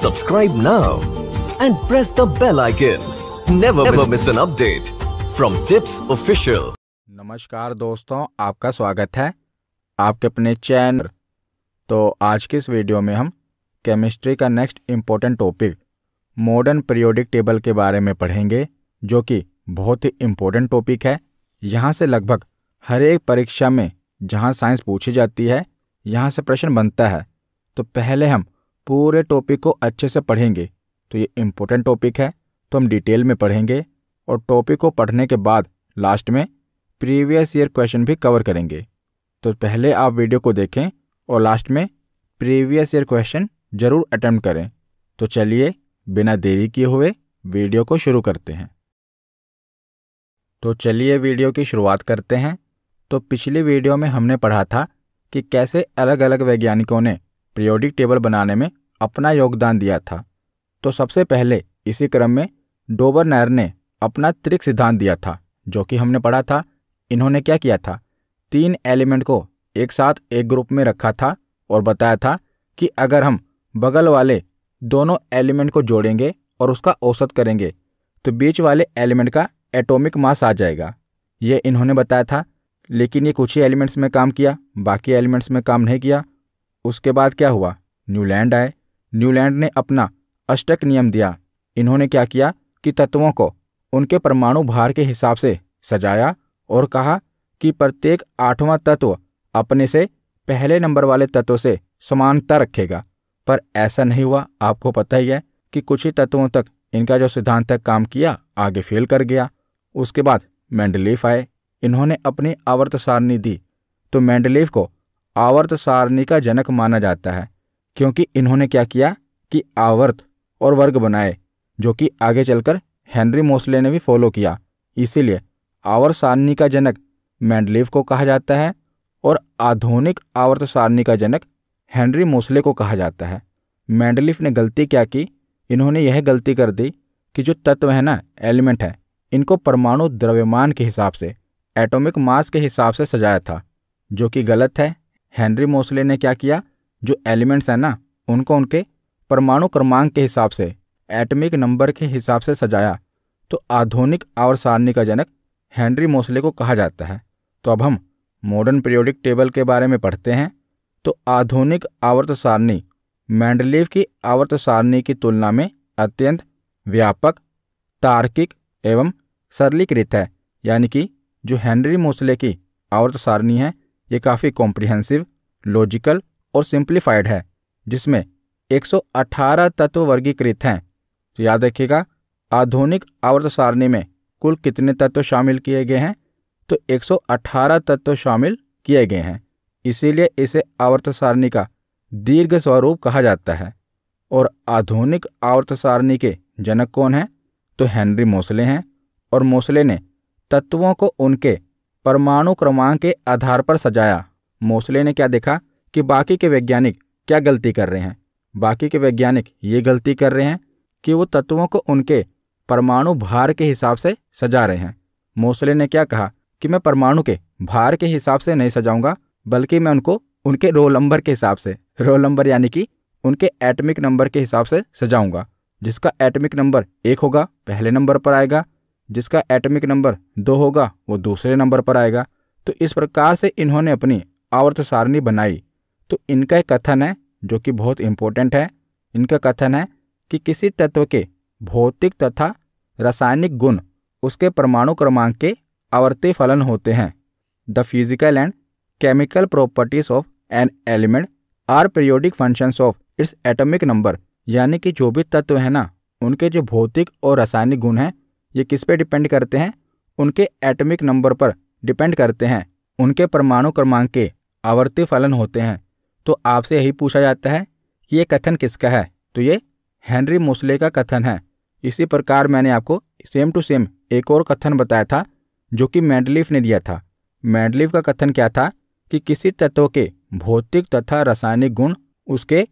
Subscribe now and press the bell icon. Never miss an update from Tips Official. नमस्कार दोस्तों, आपका स्वागत है आपके अपने चैनल। तो आज की इस वीडियो में हम केमिस्ट्री का next important topic modern periodic table के बारे में पढ़ेंगे, जो कि बहुत ही इम्पोर्टेंट टॉपिक है। यहाँ से लगभग हर एक परीक्षा में जहाँ साइंस पूछी जाती है, यहाँ से प्रश्न बनता है। तो पहले हम पूरे टॉपिक को अच्छे से पढ़ेंगे। तो ये इम्पोर्टेंट टॉपिक है, तो हम डिटेल में पढ़ेंगे और टॉपिक को पढ़ने के बाद लास्ट में प्रीवियस ईयर क्वेश्चन भी कवर करेंगे। तो पहले आप वीडियो को देखें और लास्ट में प्रीवियस ईयर क्वेश्चन ज़रूर अटेम्प्ट करें। तो चलिए बिना देरी किए हुए वीडियो को शुरू करते हैं। तो चलिए वीडियो की शुरुआत करते हैं। तो पिछली वीडियो में हमने पढ़ा था कि कैसे अलग अलग वैज्ञानिकों ने पीरियोडिक टेबल बनाने में अपना योगदान दिया था। तो सबसे पहले इसी क्रम में डोबरनेर ने अपना त्रिक सिद्धांत दिया था, जो कि हमने पढ़ा था। इन्होंने क्या किया था, 3 एलिमेंट को एक साथ एक ग्रुप में रखा था और बताया था कि अगर हम बगल वाले दोनों एलिमेंट को जोड़ेंगे और उसका औसत करेंगे तो बीच वाले एलिमेंट का एटॉमिक मास आ जाएगा। ये इन्होंने बताया था, लेकिन ये कुछ ही एलिमेंट्स में काम किया, बाकी एलिमेंट्स में काम नहीं किया। उसके बाद क्या हुआ, न्यूलैंड आए। न्यूलैंड ने अपना अष्टक नियम दिया। इन्होंने क्या किया कि तत्वों को उनके परमाणु भार के हिसाब से सजाया और कहा कि प्रत्येक 8वां तत्व अपने से पहले नंबर वाले तत्व से समानता रखेगा। पर ऐसा नहीं हुआ। आपको पता ही है कि कुछ ही तत्वों तक इनका जो सिद्धांत है काम किया, आगे फेल कर गया। उसके बाद मेंडलीफ आए। इन्होंने अपनी आवर्त सारणी दी। तो मेंडलीफ को आवर्त सारणी का जनक माना जाता है, क्योंकि इन्होंने क्या किया कि आवर्त और वर्ग बनाए, जो कि आगे चलकर हेनरी मोसले ने भी फॉलो किया। इसीलिए आवर्त सारणी का जनक मेंडलीफ को कहा जाता है और आधुनिक आवर्त सारणी का जनक हेनरी मोसले को कहा जाता है। मेंडलीफ ने गलती क्या की, इन्होंने यह गलती कर दी कि जो तत्व है ना, एलिमेंट है, इनको परमाणु द्रव्यमान के हिसाब से, एटॉमिक मास के हिसाब से सजाया था, जो कि गलत है। हेनरी मोसले ने क्या किया, जो एलिमेंट्स हैं ना, उनको उनके परमाणु क्रमांक के हिसाब से, एटॉमिक नंबर के हिसाब से सजाया। तो आधुनिक आवर्त सारणी का जनक हेनरी मोसले को कहा जाता है। तो अब हम मॉडर्न पीरियोडिक टेबल के बारे में पढ़ते हैं। तो आधुनिक आवर्त सारणी मेंडलीफ की आवर्त सारणी की तुलना में अत्यंत व्यापक, तार्किक एवं सरलीकृत है। यानी कि जो हेनरी मोसले की आवर्त सारणी है, ये काफ़ी कॉम्प्रिहेंसिव, लॉजिकल और सिंप्लीफाइड है, जिसमें 118 तत्व वर्गीकृत हैं। तो याद रखिएगा, आधुनिक आवर्त सारणी में कुल कितने तत्व शामिल किए गए हैं, तो 118 तत्व शामिल किए गए हैं। इसीलिए इसे आवर्त सारणी का दीर्घ स्वरूप कहा जाता है। और आधुनिक आवर्त सारणी के जनक कौन हैं, तो हेनरी मोसले हैं। और मोसले ने तत्वों को उनके परमाणु क्रमांक के आधार पर सजाया। मोसले ने क्या देखा कि बाकी के वैज्ञानिक क्या गलती कर रहे हैं। बाकी के वैज्ञानिक ये गलती कर रहे हैं कि वो तत्वों को उनके परमाणु भार के हिसाब से सजा रहे हैं। मोसले ने क्या कहा कि मैं परमाणु के भार के हिसाब से नहीं सजाऊंगा, बल्कि मैं उनको उनके रोल नंबर के हिसाब से, रोल नंबर यानी कि उनके एटॉमिक नंबर के हिसाब से सजाऊंगा। जिसका एटॉमिक नंबर 1 होगा पहले नंबर पर आएगा, जिसका एटॉमिक नंबर 2 होगा वो दूसरे नंबर पर आएगा। तो इस प्रकार से इन्होंने अपनी आवर्त सारणी बनाई। तो इनका एक कथन है जो कि बहुत इंपॉर्टेंट है। इनका कथन है कि किसी तत्व के भौतिक तथा रासायनिक गुण उसके परमाणु क्रमांक के आवर्ती फलन होते हैं। The physical and chemical properties of an element are periodic functions of its atomic number. यानी कि जो भी तत्व है ना, उनके जो भौतिक और रासायनिक गुण हैं, ये किस पे डिपेंड करते हैं, उनके एटॉमिक नंबर पर डिपेंड करते हैं। उनके परमाणु क्रमांक के आवर्ती फलन होते हैं। तो आपसे यही पूछा जाता है कि ये कथन किसका है, तो ये हेनरी मोसले का कथन है। इसी प्रकार मैंने आपको सेम टू सेम एक और कथन बताया था, जो कि मेंडलीफ ने दिया था। मेंडलीफ का कथन क्या था कि किसी तत्व के भौतिक तथा रासायनिक गुण उसके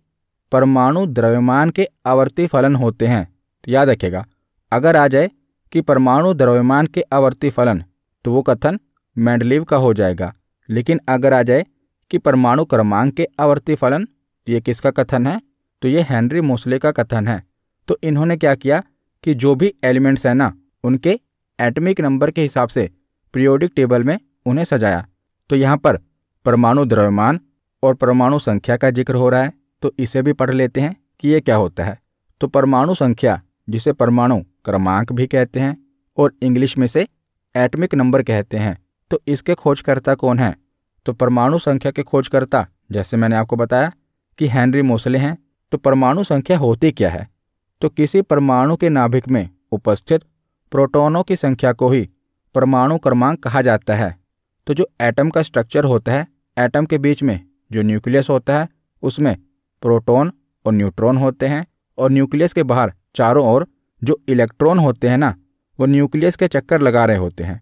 परमाणु द्रव्यमान के आवर्ती फलन होते हैं। तो याद रखिएगा, अगर आ जाए कि परमाणु द्रव्यमान के आवर्ती फलन, तो वो कथन मेंडलीफ का हो जाएगा। लेकिन अगर आ जाए कि परमाणु क्रमांक के आवर्ती फलन, ये किसका कथन है, तो ये हेनरी मोसले का कथन है। तो इन्होंने क्या किया कि जो भी एलिमेंट्स हैं ना, उनके एटॉमिक नंबर के हिसाब से पीरियोडिक टेबल में उन्हें सजाया। तो यहाँ पर परमाणु द्रव्यमान और परमाणु संख्या का जिक्र हो रहा है, तो इसे भी पढ़ लेते हैं कि ये क्या होता है। तो परमाणु संख्या, जिसे परमाणु क्रमांक भी कहते हैं और इंग्लिश में से एटॉमिक नंबर कहते हैं, तो इसके खोजकर्ता कौन है? तो परमाणु संख्या के खोजकर्ता, जैसे मैंने आपको बताया कि हेनरी मोसले हैं। तो परमाणु संख्या होती क्या है? तो किसी परमाणु के नाभिक में उपस्थित प्रोटॉनों की संख्या को ही परमाणु क्रमांक कहा जाता है। तो जो एटम का स्ट्रक्चर होता है, एटम के बीच में जो न्यूक्लियस होता है, उसमें प्रोटॉन और न्यूट्रॉन होते हैं, और न्यूक्लियस के बाहर चारों ओर जो इलेक्ट्रॉन होते हैं ना, वो न्यूक्लियस के चक्कर लगा रहे होते हैं।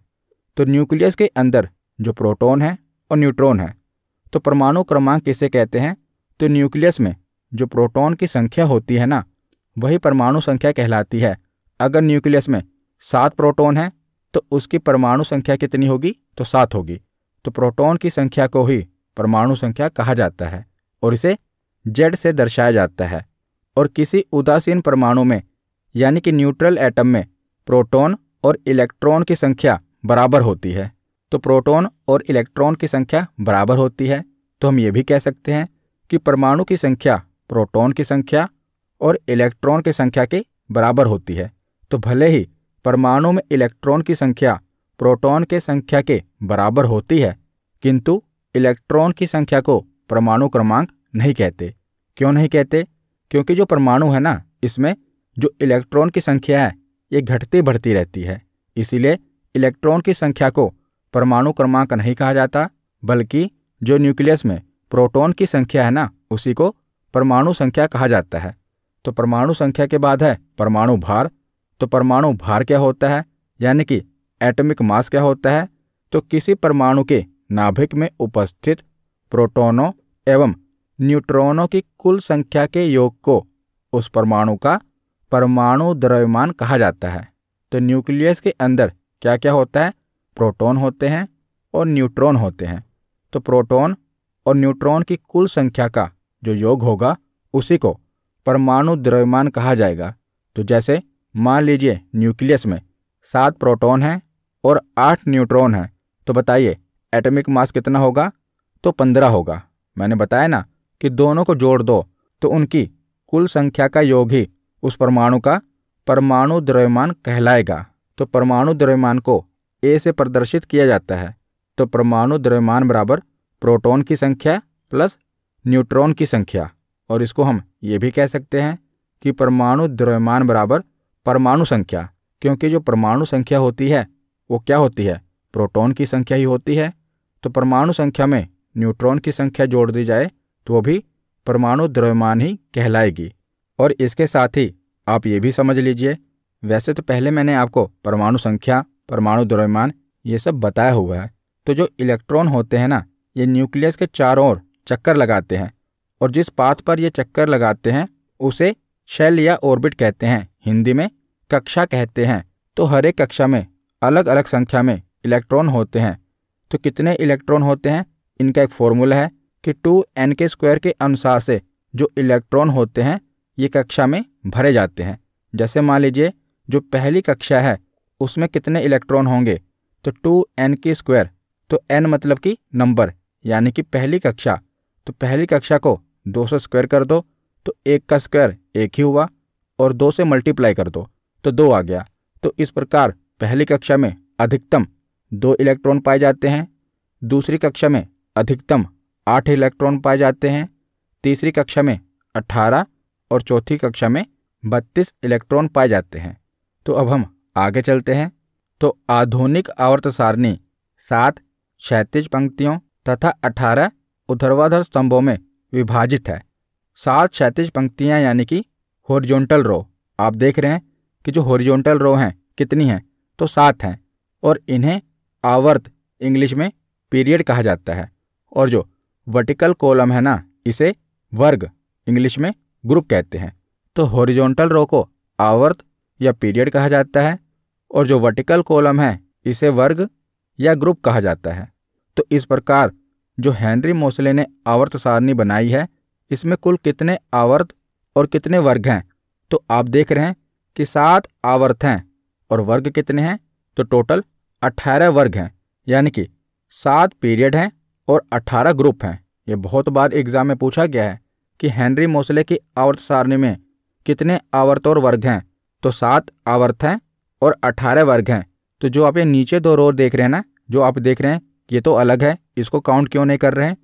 तो न्यूक्लियस के अंदर जो प्रोटॉन है और न्यूट्रॉन है, तो परमाणु क्रमांक किसे कहते हैं? तो न्यूक्लियस में जो प्रोटॉन की संख्या होती है ना, वही परमाणु संख्या कहलाती है। अगर न्यूक्लियस में 7 प्रोटॉन है तो उसकी परमाणु संख्या कितनी होगी? तो 7 होगी। तो प्रोटॉन की संख्या को ही परमाणु संख्या कहा जाता है और इसे Z से दर्शाया जाता है। और किसी उदासीन परमाणु में, यानी कि न्यूट्रल एटम में, प्रोटॉन और इलेक्ट्रॉन की संख्या बराबर होती है। तो प्रोटॉन और इलेक्ट्रॉन की संख्या बराबर होती है, तो हम ये भी कह सकते हैं कि परमाणु की संख्या प्रोटॉन की संख्या और इलेक्ट्रॉन की संख्या के बराबर होती है। तो भले ही परमाणु में इलेक्ट्रॉन की संख्या प्रोटॉन के संख्या के बराबर होती है, किंतु इलेक्ट्रॉन की संख्या को परमाणु क्रमांक नहीं कहते। क्यों नहीं कहते? क्योंकि जो परमाणु है ना, इसमें जो इलेक्ट्रॉन की संख्या है, ये घटती बढ़ती रहती है। इसीलिए इलेक्ट्रॉन की संख्या को परमाणु क्रमांक नहीं कहा जाता, बल्कि जो न्यूक्लियस में प्रोटॉन की संख्या है ना, उसी को परमाणु संख्या कहा जाता है। तो परमाणु संख्या के बाद है परमाणु भार। तो परमाणु भार क्या होता है, यानी कि एटॉमिक मास क्या होता है? तो किसी परमाणु के नाभिक में उपस्थित प्रोटॉनों एवं न्यूट्रॉनों की कुल संख्या के योग को उस परमाणु का परमाणु द्रव्यमान कहा जाता है। तो न्यूक्लियस के अंदर क्या क्या होता है? प्रोटॉन होते हैं और न्यूट्रॉन होते हैं। तो प्रोटॉन और न्यूट्रॉन की कुल संख्या का जो योग होगा, उसी को परमाणु द्रव्यमान कहा जाएगा। तो जैसे मान लीजिए न्यूक्लियस में 7 प्रोटॉन हैं और 8 न्यूट्रॉन हैं, तो बताइए एटॉमिक मास कितना होगा? तो 15 होगा। मैंने बताया ना कि दोनों को जोड़ दो तो उनकी कुल संख्या का योग ही उस परमाणु का परमाणु द्रव्यमान कहलाएगा। तो परमाणु द्रव्यमान को ए से प्रदर्शित किया जाता है। तो परमाणु द्रव्यमान बराबर प्रोटॉन की संख्या प्लस न्यूट्रॉन की संख्या, और इसको हम ये भी कह सकते हैं कि परमाणु द्रव्यमान बराबर परमाणु संख्या, क्योंकि जो परमाणु संख्या होती है वो क्या होती है? प्रोटॉन की संख्या ही होती है। तो परमाणु संख्या में न्यूट्रॉन की संख्या जोड़ दी जाए तो वो भी परमाणु द्रव्यमान ही कहलाएगी। और इसके साथ ही आप ये भी समझ लीजिए, वैसे तो पहले मैंने आपको परमाणु संख्या, परमाणु द्रव्यमान ये सब बताया हुआ है। तो जो इलेक्ट्रॉन होते हैं ना, ये न्यूक्लियस के चारों ओर चक्कर लगाते हैं, और जिस पाथ पर ये चक्कर लगाते हैं उसे शेल या ऑर्बिट कहते हैं, हिंदी में कक्षा कहते हैं। तो हर एक कक्षा में अलग अलग संख्या में इलेक्ट्रॉन होते हैं। तो कितने इलेक्ट्रॉन होते हैं? इनका एक फॉर्मूला है कि 2n के स्क्वायर के अनुसार से जो इलेक्ट्रॉन होते हैं ये कक्षा में भरे जाते हैं। जैसे मान लीजिए जो पहली कक्षा है उसमें कितने इलेक्ट्रॉन होंगे? तो 2n की स्क्वायर, तो n मतलब कि नंबर, यानी कि पहली कक्षा। तो पहली कक्षा को 2 से स्क्वायर कर दो तो 1 का स्क्वायर 1 ही हुआ, और 2 से मल्टीप्लाई कर दो तो 2 आ गया। तो इस प्रकार पहली कक्षा में अधिकतम 2 इलेक्ट्रॉन पाए जाते हैं, दूसरी कक्षा में अधिकतम 8 इलेक्ट्रॉन पाए जाते हैं, तीसरी कक्षा में 18 और चौथी कक्षा में 32 इलेक्ट्रॉन पाए जाते हैं। तो अब हम आगे चलते हैं। तो आधुनिक आवर्त सारणी 7 क्षैतिज पंक्तियों तथा 18 ऊर्ध्वाधर स्तंभों में विभाजित है। 7 क्षैतिज पंक्तियां यानी कि हॉरिजॉन्टल रो। आप देख रहे हैं कि जो हॉरिजॉन्टल रो हैं कितनी हैं? तो 7 हैं, और इन्हें आवर्त इंग्लिश में पीरियड कहा जाता है। और जो वर्टिकल कॉलम है ना, इसे वर्ग इंग्लिश में ग्रुप कहते हैं। तो हॉरिजॉन्टल रो को आवर्त या पीरियड कहा जाता है, और जो वर्टिकल कॉलम है इसे वर्ग या ग्रुप कहा जाता है। तो इस प्रकार जो हेनरी मोसले ने आवर्त सारणी बनाई है, इसमें कुल कितने आवर्त और कितने वर्ग हैं? तो आप देख रहे हैं कि 7 आवर्त हैं और वर्ग कितने हैं? तो टोटल 18 वर्ग हैं, यानी कि 7 पीरियड हैं और 18 ग्रुप हैं। ये बहुत बार एग्जाम में पूछा गया है कि हेनरी मोसले की आवर्त सारणी में कितने आवर्त और वर्ग हैं? तो 7 आवर्त हैं और 18 वर्ग हैं। तो जो आप ये नीचे 2 रो देख रहे हैं ना, जो आप देख रहे हैं ये तो अलग है, इसको काउंट क्यों नहीं कर रहे हैं?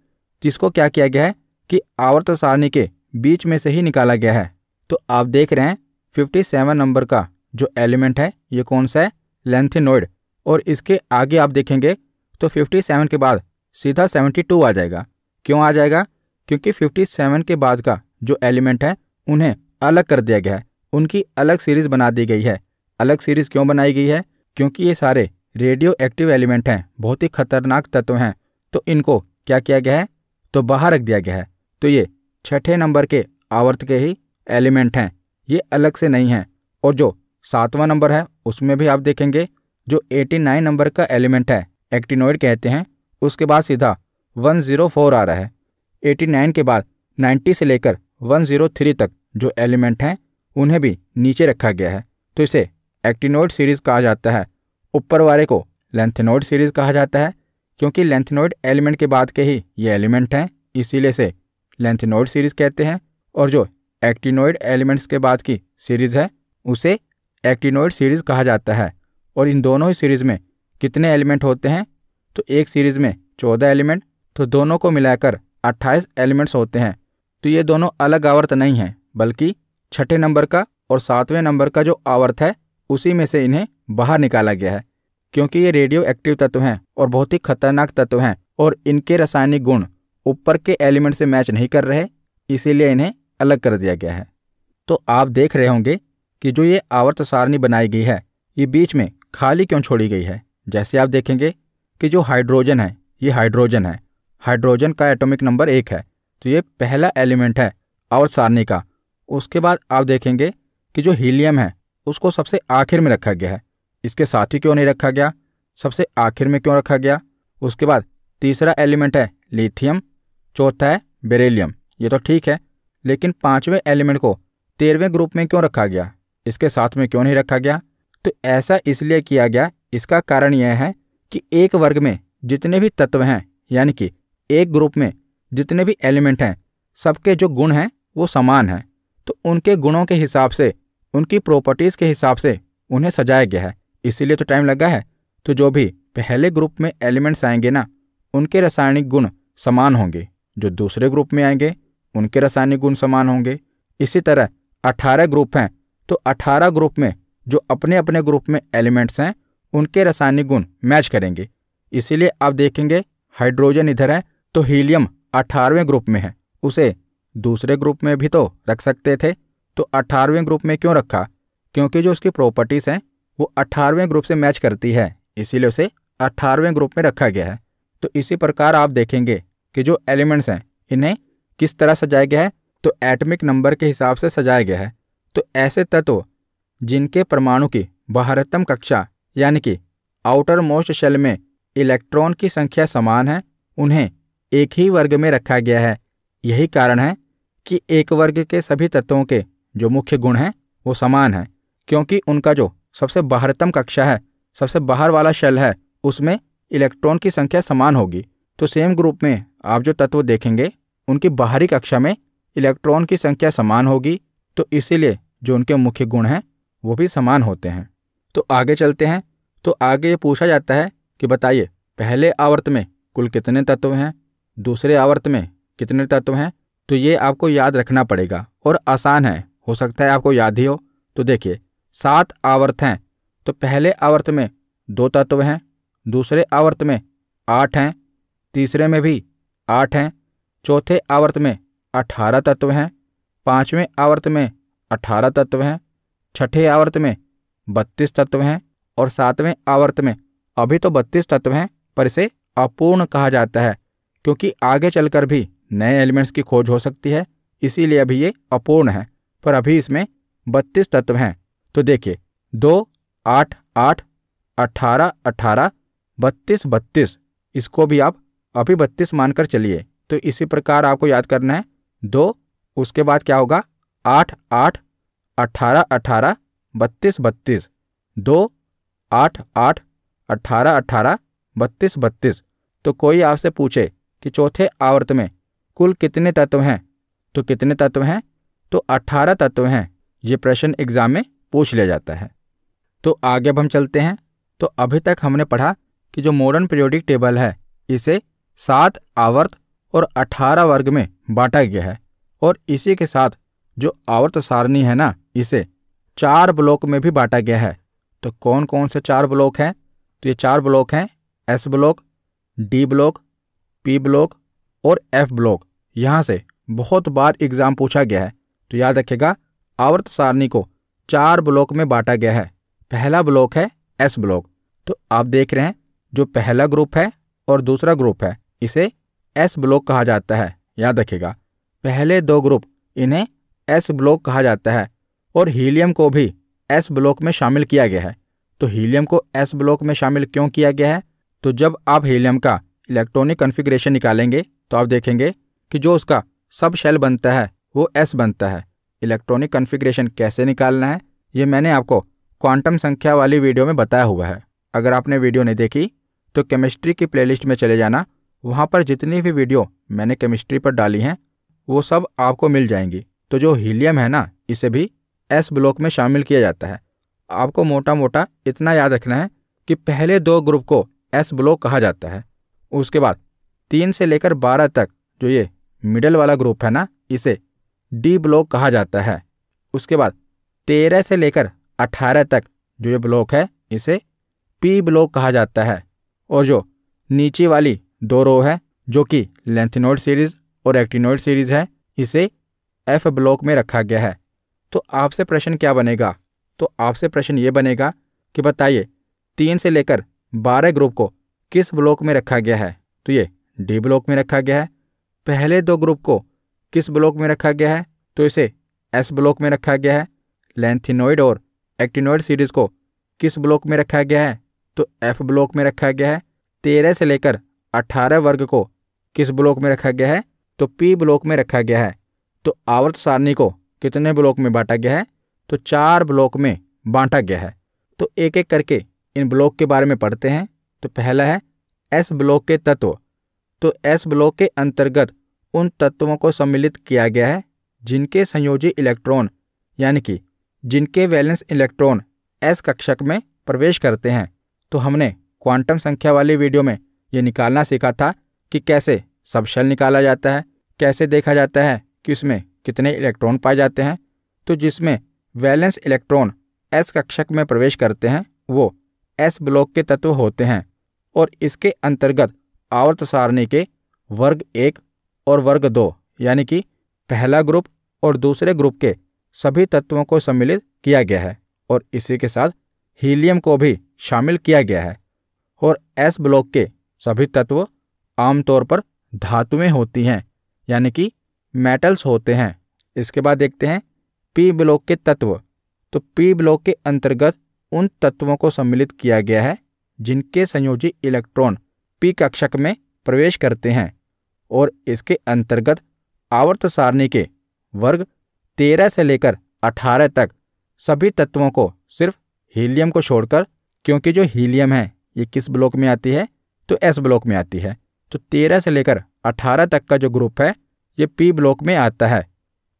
तो इसको क्या किया गया है कि आवर्त सारणी के बीच में से ही निकाला गया है। तो आप देख रहे हैं 57 नंबर का जो एलिमेंट है ये कौन सा है? लेंथेनॉइड। और इसके आगे आप देखेंगे तो 57 के बाद सीधा 72 आ जाएगा। क्यों आ जाएगा? क्योंकि 57 के बाद का जो एलिमेंट है उन्हें अलग कर दिया गया है, उनकी अलग सीरीज बना दी गई है। अलग सीरीज क्यों बनाई गई है? क्योंकि ये सारे रेडियो एक्टिव एलिमेंट हैं, बहुत ही खतरनाक तत्व हैं, तो इनको क्या किया गया है? तो बाहर रख दिया गया है। तो ये 6ठे नंबर के आवर्त के ही एलिमेंट हैं, ये अलग से नहीं हैं। और जो 7वां नंबर है उसमें भी आप देखेंगे जो 89 नंबर का एलिमेंट है, एक्टिनॉइड कहते हैं, उसके बाद सीधा 104 आ रहा है। 89 के बाद 90 से लेकर 103 तक जो एलिमेंट हैं उन्हें भी नीचे रखा गया है। तो इसे एक्टिनॉइड सीरीज कहा जाता है। ऊपर वाले को लेंथेनॉइड सीरीज कहा जाता है, क्योंकि लेंथेनॉइड एलिमेंट के बाद के ही ये एलिमेंट हैं, इसीलिए से लेंथेनॉइड सीरीज कहते हैं। और जो एक्टिनॉइड एलिमेंट्स के बाद की सीरीज है उसे एक्टिनॉइड सीरीज कहा जाता है। और इन दोनों ही सीरीज में कितने एलिमेंट होते हैं? तो एक सीरीज में 14 एलिमेंट, तो दोनों को मिलाकर 28 एलिमेंट्स होते हैं। तो ये दोनों अलग आवर्त नहीं हैं, बल्कि 6ठे नंबर का और 7वें नंबर का जो आवर्त है उसी में से इन्हें बाहर निकाला गया है। क्योंकि ये रेडियो एक्टिव तत्व हैं और बहुत ही खतरनाक तत्व हैं और इनके रासायनिक गुण ऊपर के एलिमेंट से मैच नहीं कर रहे, इसीलिए इन्हें अलग कर दिया गया है। तो आप देख रहे होंगे कि जो ये आवर्त सारणी बनाई गई है ये बीच में खाली क्यों छोड़ी गई है? जैसे आप देखेंगे कि जो हाइड्रोजन है ये हाइड्रोजन है, हाइड्रोजन का एटॉमिक नंबर 1 है, तो ये पहला एलिमेंट है आवर्त सारणी का। उसके बाद आप देखेंगे कि जो हीलियम है उसको सबसे आखिर में रखा गया है। इसके साथ ही क्यों नहीं रखा गया? सबसे आखिर में क्यों रखा गया? उसके बाद तीसरा एलिमेंट है लिथियम, चौथा है बेरिलियम, ये तो ठीक है, लेकिन 5वें एलिमेंट को 13वें ग्रुप में क्यों रखा गया? इसके साथ में क्यों नहीं रखा गया? तो ऐसा इसलिए किया गया, इसका कारण यह है कि एक वर्ग में जितने भी तत्व हैं, यानी कि एक ग्रुप में जितने भी एलिमेंट हैं, सबके जो गुण हैं वो समान हैं। तो उनके गुणों के हिसाब से, उनकी प्रॉपर्टीज़ के हिसाब से उन्हें सजाया गया है, इसीलिए तो टाइम लगा है। तो जो भी पहले ग्रुप में एलिमेंट्स आएंगे ना, उनके रासायनिक गुण समान होंगे, जो दूसरे ग्रुप में आएंगे उनके रासायनिक गुण समान होंगे। इसी तरह 18 ग्रुप हैं, तो 18 ग्रुप में जो अपने अपने ग्रुप में एलिमेंट्स हैं उनके रासायनिक गुण मैच करेंगे। इसीलिए आप देखेंगे हाइड्रोजन इधर है तो हीलियम 18वें ग्रुप में है, उसे दूसरे ग्रुप में भी तो रख सकते थे, तो 18वें ग्रुप में क्यों रखा? क्योंकि जो उसकी प्रॉपर्टीज़ हैं वो 18वें ग्रुप से मैच करती है, इसीलिए उसे 18वें ग्रुप में रखा गया है। तो इसी प्रकार आप देखेंगे कि जो एलिमेंट्स हैं इन्हें किस तरह सजाया गया है? तो एटमिक नंबर के हिसाब से सजाया गया है। तो ऐसे तत्व जिनके परमाणु की बाहरतम कक्षा यानी कि आउटर मोस्ट शेल में इलेक्ट्रॉन की संख्या समान है, उन्हें एक ही वर्ग में रखा गया है। यही कारण है कि एक वर्ग के सभी तत्वों के जो मुख्य गुण हैं वो समान हैं, क्योंकि उनका जो सबसे बाहरतम कक्षा है, सबसे बाहर वाला शेल है, उसमें इलेक्ट्रॉन की संख्या समान होगी। तो सेम ग्रुप में आप जो तत्व देखेंगे उनकी बाहरी कक्षा में इलेक्ट्रॉन की संख्या समान होगी, तो इसीलिए जो उनके मुख्य गुण हैं वो भी समान होते हैं। तो आगे चलते हैं। तो आगे ये पूछा जाता है कि बताइए पहले आवर्त में कुल कितने तत्व हैं, दूसरे आवर्त में कितने तत्व हैं। तो ये आपको याद रखना पड़ेगा और आसान है, हो सकता है आपको याद ही हो। तो देखिए 7 आवर्त हैं, तो पहले आवर्त में 2 तत्व हैं, दूसरे आवर्त में 8 हैं, तीसरे में भी 8 हैं, चौथे आवर्त में 18 तत्व हैं, 5वें आवर्त में 18 तत्व हैं, 6ठे आवर्त में 32 तत्व हैं और 7वें आवर्त में अभी तो 32 तत्व हैं, पर इसे अपूर्ण कहा जाता है, क्योंकि आगे चलकर भी नए एलिमेंट्स की खोज हो सकती है, इसीलिए अभी ये अपूर्ण है, पर अभी इसमें 32 तत्व हैं। तो देखिए 2, 8, 8, 18, 18, 32, 32, इसको भी आप अभी 32 मानकर चलिए। तो इसी प्रकार आपको याद करना है 2, उसके बाद क्या होगा 8 8 18 18 32 32, 2 8 8 18 18 32 32। तो कोई आपसे पूछे कि चौथे आवर्त में कुल कितने तत्व हैं, तो कितने तत्व हैं, तो 18 तत्व हैं। ये प्रश्न एग्जाम में पूछ लिया जाता है। तो आगे अब हम चलते हैं। तो अभी तक हमने पढ़ा कि जो मॉडर्न पीरियोडिक टेबल है इसे 7 आवर्त और 18 वर्ग में बांटा गया है, और इसी के साथ जो आवर्त सारणी है ना, इसे 4 ब्लॉक में भी बांटा गया है। तो कौन कौन से 4 ब्लॉक हैं, तो ये 4 ब्लॉक हैं S block, D block, P block और एफ ब्लॉक। यहाँ से बहुत बार एग्जाम पूछा गया है, तो याद रखिएगा आवर्त सारणी को 4 ब्लॉक में बांटा गया है। पहला ब्लॉक है एस ब्लॉक। तो आप देख रहे हैं जो पहला ग्रुप है और दूसरा ग्रुप है इसे एस ब्लॉक कहा जाता है। याद रखिएगा पहले 2 ग्रुप इन्हें एस ब्लॉक कहा जाता है, और हीलियम को भी एस ब्लॉक में शामिल किया गया है। तो हीलियम को एस ब्लॉक में शामिल क्यों किया गया है, तो जब आप हीलियम का इलेक्ट्रॉनिक कॉन्फ़िगरेशन निकालेंगे तो आप देखेंगे कि जो उसका सब शेल बनता है वो एस बनता है। इलेक्ट्रॉनिक कॉन्फ़िगरेशन कैसे निकालना है ये मैंने आपको क्वांटम संख्या वाली वीडियो में बताया हुआ है। अगर आपने वीडियो नहीं देखी तो केमिस्ट्री की प्लेलिस्ट में चले जाना, वहाँ पर जितनी भी वीडियो मैंने केमिस्ट्री पर डाली हैं वो सब आपको मिल जाएंगी। तो जो हीलियम है ना, इसे भी एस ब्लॉक में शामिल किया जाता है। आपको मोटा मोटा इतना याद रखना है कि पहले 2 ग्रुप को एस ब्लॉक कहा जाता है। उसके बाद 3 से लेकर 12 तक जो ये मिडल वाला ग्रुप है ना, इसे डी ब्लॉक कहा जाता है। उसके बाद 13 से लेकर 18 तक जो ये ब्लॉक है इसे पी ब्लॉक कहा जाता है। और जो नीचे वाली 2 रो है जो कि लेंथिनॉइड सीरीज और एक्टिनॉइड सीरीज है, इसे एफ ब्लॉक में रखा गया है। तो आपसे प्रश्न क्या बनेगा, तो आपसे प्रश्न ये बनेगा कि बताइए 3 से लेकर 12 ग्रुप को किस ब्लॉक में रखा गया है, तो ये डी ब्लॉक में रखा गया है। पहले 2 ग्रुप को किस ब्लॉक में रखा गया है, तो इसे एस ब्लॉक में रखा गया है। लेंथिनॉइड और एक्टिनॉइड सीरीज को किस ब्लॉक में रखा गया है, तो एफ ब्लॉक में रखा गया है। 13 से लेकर 18 वर्ग को किस ब्लॉक में रखा गया है, तो पी ब्लॉक में रखा गया है। तो आवर्त सारणी को कितने ब्लॉक में बांटा गया है, तो 4 ब्लॉक में बांटा गया है। तो एक एक करके इन ब्लॉक के बारे में पढ़ते हैं। तो पहला है एस ब्लॉक के तत्व। तो एस ब्लॉक के अंतर्गत उन तत्वों को सम्मिलित किया गया है जिनके संयोजी इलेक्ट्रॉन यानी कि जिनके वैलेंस इलेक्ट्रॉन एस कक्षक में प्रवेश करते हैं। तो हमने क्वांटम संख्या वाली वीडियो में ये निकालना सीखा था कि कैसे सबशेल निकाला जाता है, कैसे देखा जाता है कि उसमें कितने इलेक्ट्रॉन पाए जाते हैं। तो जिसमें वैलेंस इलेक्ट्रॉन एस कक्षक में प्रवेश करते हैं वो एस ब्लॉक के तत्व होते हैं, और इसके अंतर्गत आवर्त सारणी के वर्ग 1 और वर्ग 2 यानी कि पहला ग्रुप और दूसरे ग्रुप के सभी तत्वों को सम्मिलित किया गया है, और इसी के साथ हीलियम को भी शामिल किया गया है। और एस ब्लॉक के सभी तत्व आमतौर पर धातुएं होती हैं यानी कि मेटल्स होते हैं। इसके बाद देखते हैं पी ब्लॉक के तत्व। तो पी ब्लॉक के अंतर्गत उन तत्वों को सम्मिलित किया गया है जिनके संयोजी इलेक्ट्रॉन पी कक्षक में प्रवेश करते हैं, और इसके अंतर्गत आवर्त सारणी के वर्ग 13 से लेकर 18 तक सभी तत्वों को सिर्फ हीलियम को छोड़कर, क्योंकि जो हीलियम है ये किस ब्लॉक में आती है, तो एस ब्लॉक में आती है। तो 13 से लेकर 18 तक का जो ग्रुप है ये पी ब्लॉक में आता है,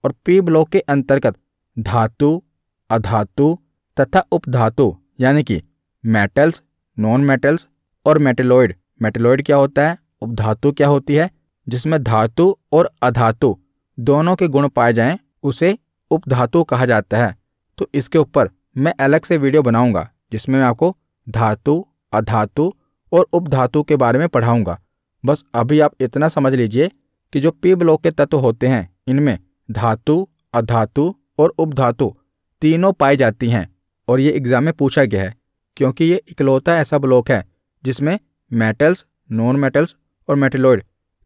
और पी ब्लॉक के अंतर्गत धातु, अधातु तथा उपधातु यानी कि मेटल्स, नॉन मेटल्स और मेटेलॉइड। मेटेलॉइड क्या होता है, उपधातु क्या होती है, जिसमें धातु और अधातु दोनों के गुण पाए जाएं उसे उपधातु कहा जाता है। तो इसके ऊपर मैं अलग से वीडियो बनाऊंगा जिसमें मैं आपको धातु, अधातु और उपधातु के बारे में पढ़ाऊंगा। बस अभी आप इतना समझ लीजिए कि जो पी ब्लॉक के तत्व होते हैं इनमें धातु, अधातु और उपधातु तीनों पाई जाती हैं, और ये एग्जाम में पूछा गया है क्योंकि ये इकलौता ऐसा ब्लॉक है जिसमें मेटल्स, नॉन मेटल्स और मेटेलॉइड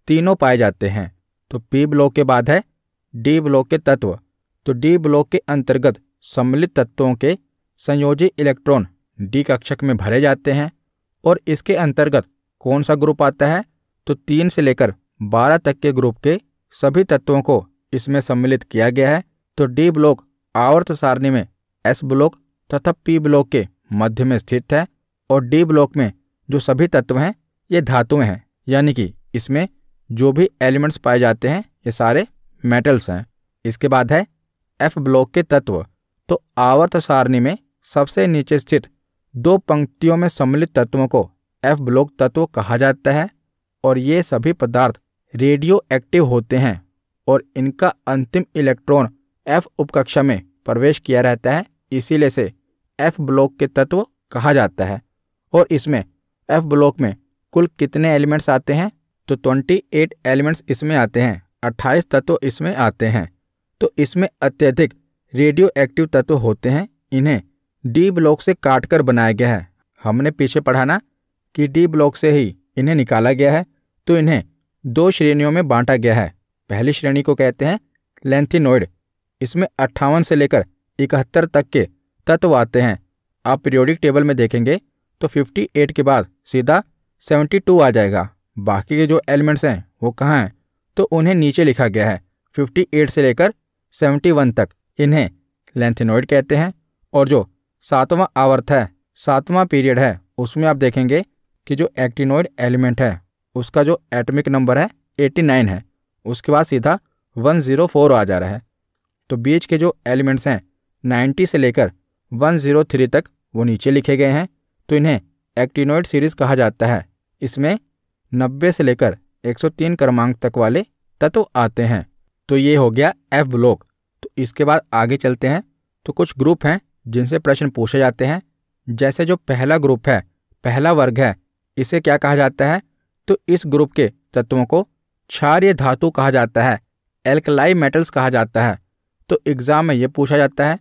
तीनों पाए जाते हैं। तो पी ब्लॉक के बाद है डी ब्लॉक के तत्व। तो डी ब्लॉक के अंतर्गत सम्मिलित तत्वों के संयोजी इलेक्ट्रॉन डी कक्षक में भरे जाते हैं, और इसके अंतर्गत कौन सा ग्रुप आता है, तो 3 से लेकर 12 तक के ग्रुप के सभी तत्वों को इसमें सम्मिलित किया गया है। तो डी ब्लॉक आवर्त सारणी में एस ब्लॉक तथा पी ब्लॉक के मध्य में स्थित है और डी ब्लॉक में जो सभी तत्व हैं ये धातुएं हैं, यानी कि इसमें जो भी एलिमेंट्स पाए जाते हैं ये सारे मेटल्स हैं। इसके बाद है एफ ब्लॉक के तत्व। तो आवर्त सारणी में सबसे नीचे स्थित 2 पंक्तियों में सम्मिलित तत्वों को एफ ब्लॉक तत्व कहा जाता है और ये सभी पदार्थ रेडियो एक्टिव होते हैं और इनका अंतिम इलेक्ट्रॉन एफ उपकक्षा में प्रवेश किया रहता है, इसीलिए से एफ ब्लॉक के तत्व कहा जाता है। और इसमें एफ ब्लॉक में कुल कितने एलिमेंट्स आते हैं? तो 28 एलिमेंट्स इसमें आते हैं, 28 तत्व इसमें आते हैं। तो इसमें अत्यधिक रेडियो एक्टिव तत्व होते हैं, इन्हें डी ब्लॉक से काटकर बनाया गया है। हमने पीछे पढ़ा ना कि डी ब्लॉक से ही इन्हें निकाला गया है। तो इन्हें 2 श्रेणियों में बांटा गया है। पहली श्रेणी को कहते हैं लैंथिनॉइड, इसमें 58 से लेकर 71 तक के तत्व आते हैं। आप पीरियोडिक टेबल में देखेंगे तो 58 के बाद सीधा 72 आ जाएगा। बाकी के जो एलिमेंट्स हैं वो कहाँ हैं? तो उन्हें नीचे लिखा गया है 58 से लेकर 71 तक, इन्हें लैंथिनॉइड कहते हैं। और जो 7वां आवर्त है, 7वां पीरियड है, उसमें आप देखेंगे कि जो एक्टिनॉइड एलिमेंट है उसका जो एटॉमिक नंबर है 89 है, उसके बाद सीधा 104 आ जा रहा है। तो बीच के जो एलिमेंट्स हैं 90 से लेकर 103 तक वो नीचे लिखे गए हैं। तो इन्हें एक्टिनॉइड सीरीज कहा जाता है। इसमें 90 से लेकर 103 क्रमांक तक वाले तत्व आते हैं। तो ये हो गया एफ ब्लॉक। तो इसके बाद आगे चलते हैं। तो कुछ ग्रुप हैं जिनसे प्रश्न पूछे जाते हैं। जैसे जो पहला ग्रुप है, पहला वर्ग है, इसे क्या कहा जाता है? तो इस ग्रुप के तत्वों को क्षारीय धातु कहा जाता है, एल्कलाई मेटल्स कहा जाता है। तो एग्जाम में ये पूछा जाता है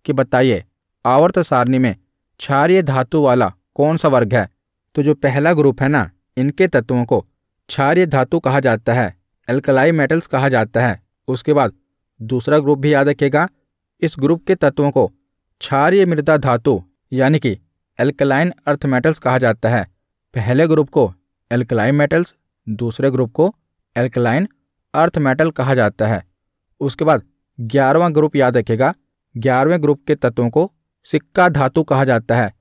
कि बताइए आवर्त सारणी में क्षारीय धातु वाला कौन सा वर्ग है? तो जो पहला ग्रुप है ना, इनके तत्वों को क्षारीय धातु कहा जाता है, एल्कलाई मेटल्स कहा जाता है। उसके बाद दूसरा ग्रुप भी याद रखिएगा, इस ग्रुप के तत्वों को क्षारीय मृदा धातु यानी कि एल्कलाइन अर्थ मेटल्स कहा जाता है। पहले ग्रुप को एल्कलाई मेटल्स, दूसरे ग्रुप को एल्कलाइन अर्थ मेटल कहा जाता है। उसके बाद 11वां ग्रुप याद रखिएगा, 11वें ग्रुप के तत्वों को सिक्का धातु कहा जाता है,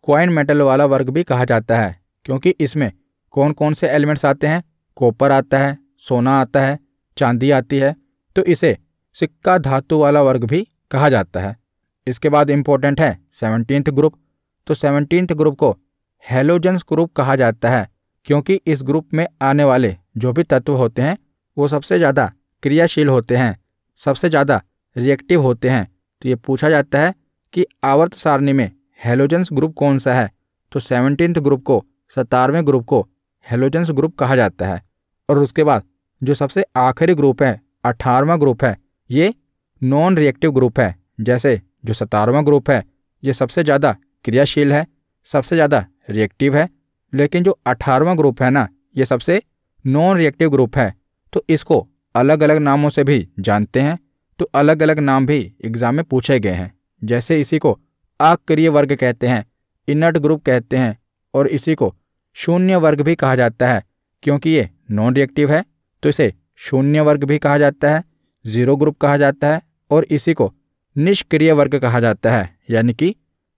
कॉइन मेटल वाला वर्ग भी कहा जाता है, क्योंकि इसमें कौन कौन से एलिमेंट्स आते हैं? कॉपर आता है, सोना आता है, चांदी आती है, तो इसे सिक्का धातु वाला वर्ग भी कहा जाता है। इसके बाद इंपॉर्टेंट है 17th ग्रुप। तो 17th ग्रुप को हैलोजेंस ग्रुप कहा जाता है, क्योंकि इस ग्रुप में आने वाले जो भी तत्व होते हैं वो सबसे ज़्यादा क्रियाशील होते हैं, सबसे ज़्यादा रिएक्टिव होते हैं। तो ये पूछा जाता है कि आवर्त सारणी में हैलोजेंस ग्रुप कौन सा है? तो 17th ग्रुप को, 17वें ग्रुप को हैलोजेंस ग्रुप कहा जाता है। और उसके बाद जो सबसे आखिरी ग्रुप है, 18वां ग्रुप है, ये नॉन रिएक्टिव ग्रुप है। जैसे जो 17वां ग्रुप है ये सबसे ज़्यादा क्रियाशील है, सबसे ज़्यादा रिएक्टिव है, लेकिन जो 18वां ग्रुप है ना, ये सबसे नॉन रिएक्टिव ग्रुप है। तो इसको अलग अलग नामों से भी जानते हैं। तो अलग अलग नाम भी एग्जाम में पूछे गए हैं। जैसे इसी को अक्रिय वर्ग कहते हैं, इनर्ट ग्रुप कहते हैं, और इसी को शून्य वर्ग भी कहा जाता है, क्योंकि ये नॉन रिएक्टिव है तो इसे शून्य वर्ग भी कहा जाता है, जीरो ग्रुप कहा जाता है, और इसी को निष्क्रिय वर्ग कहा जाता है, यानी कि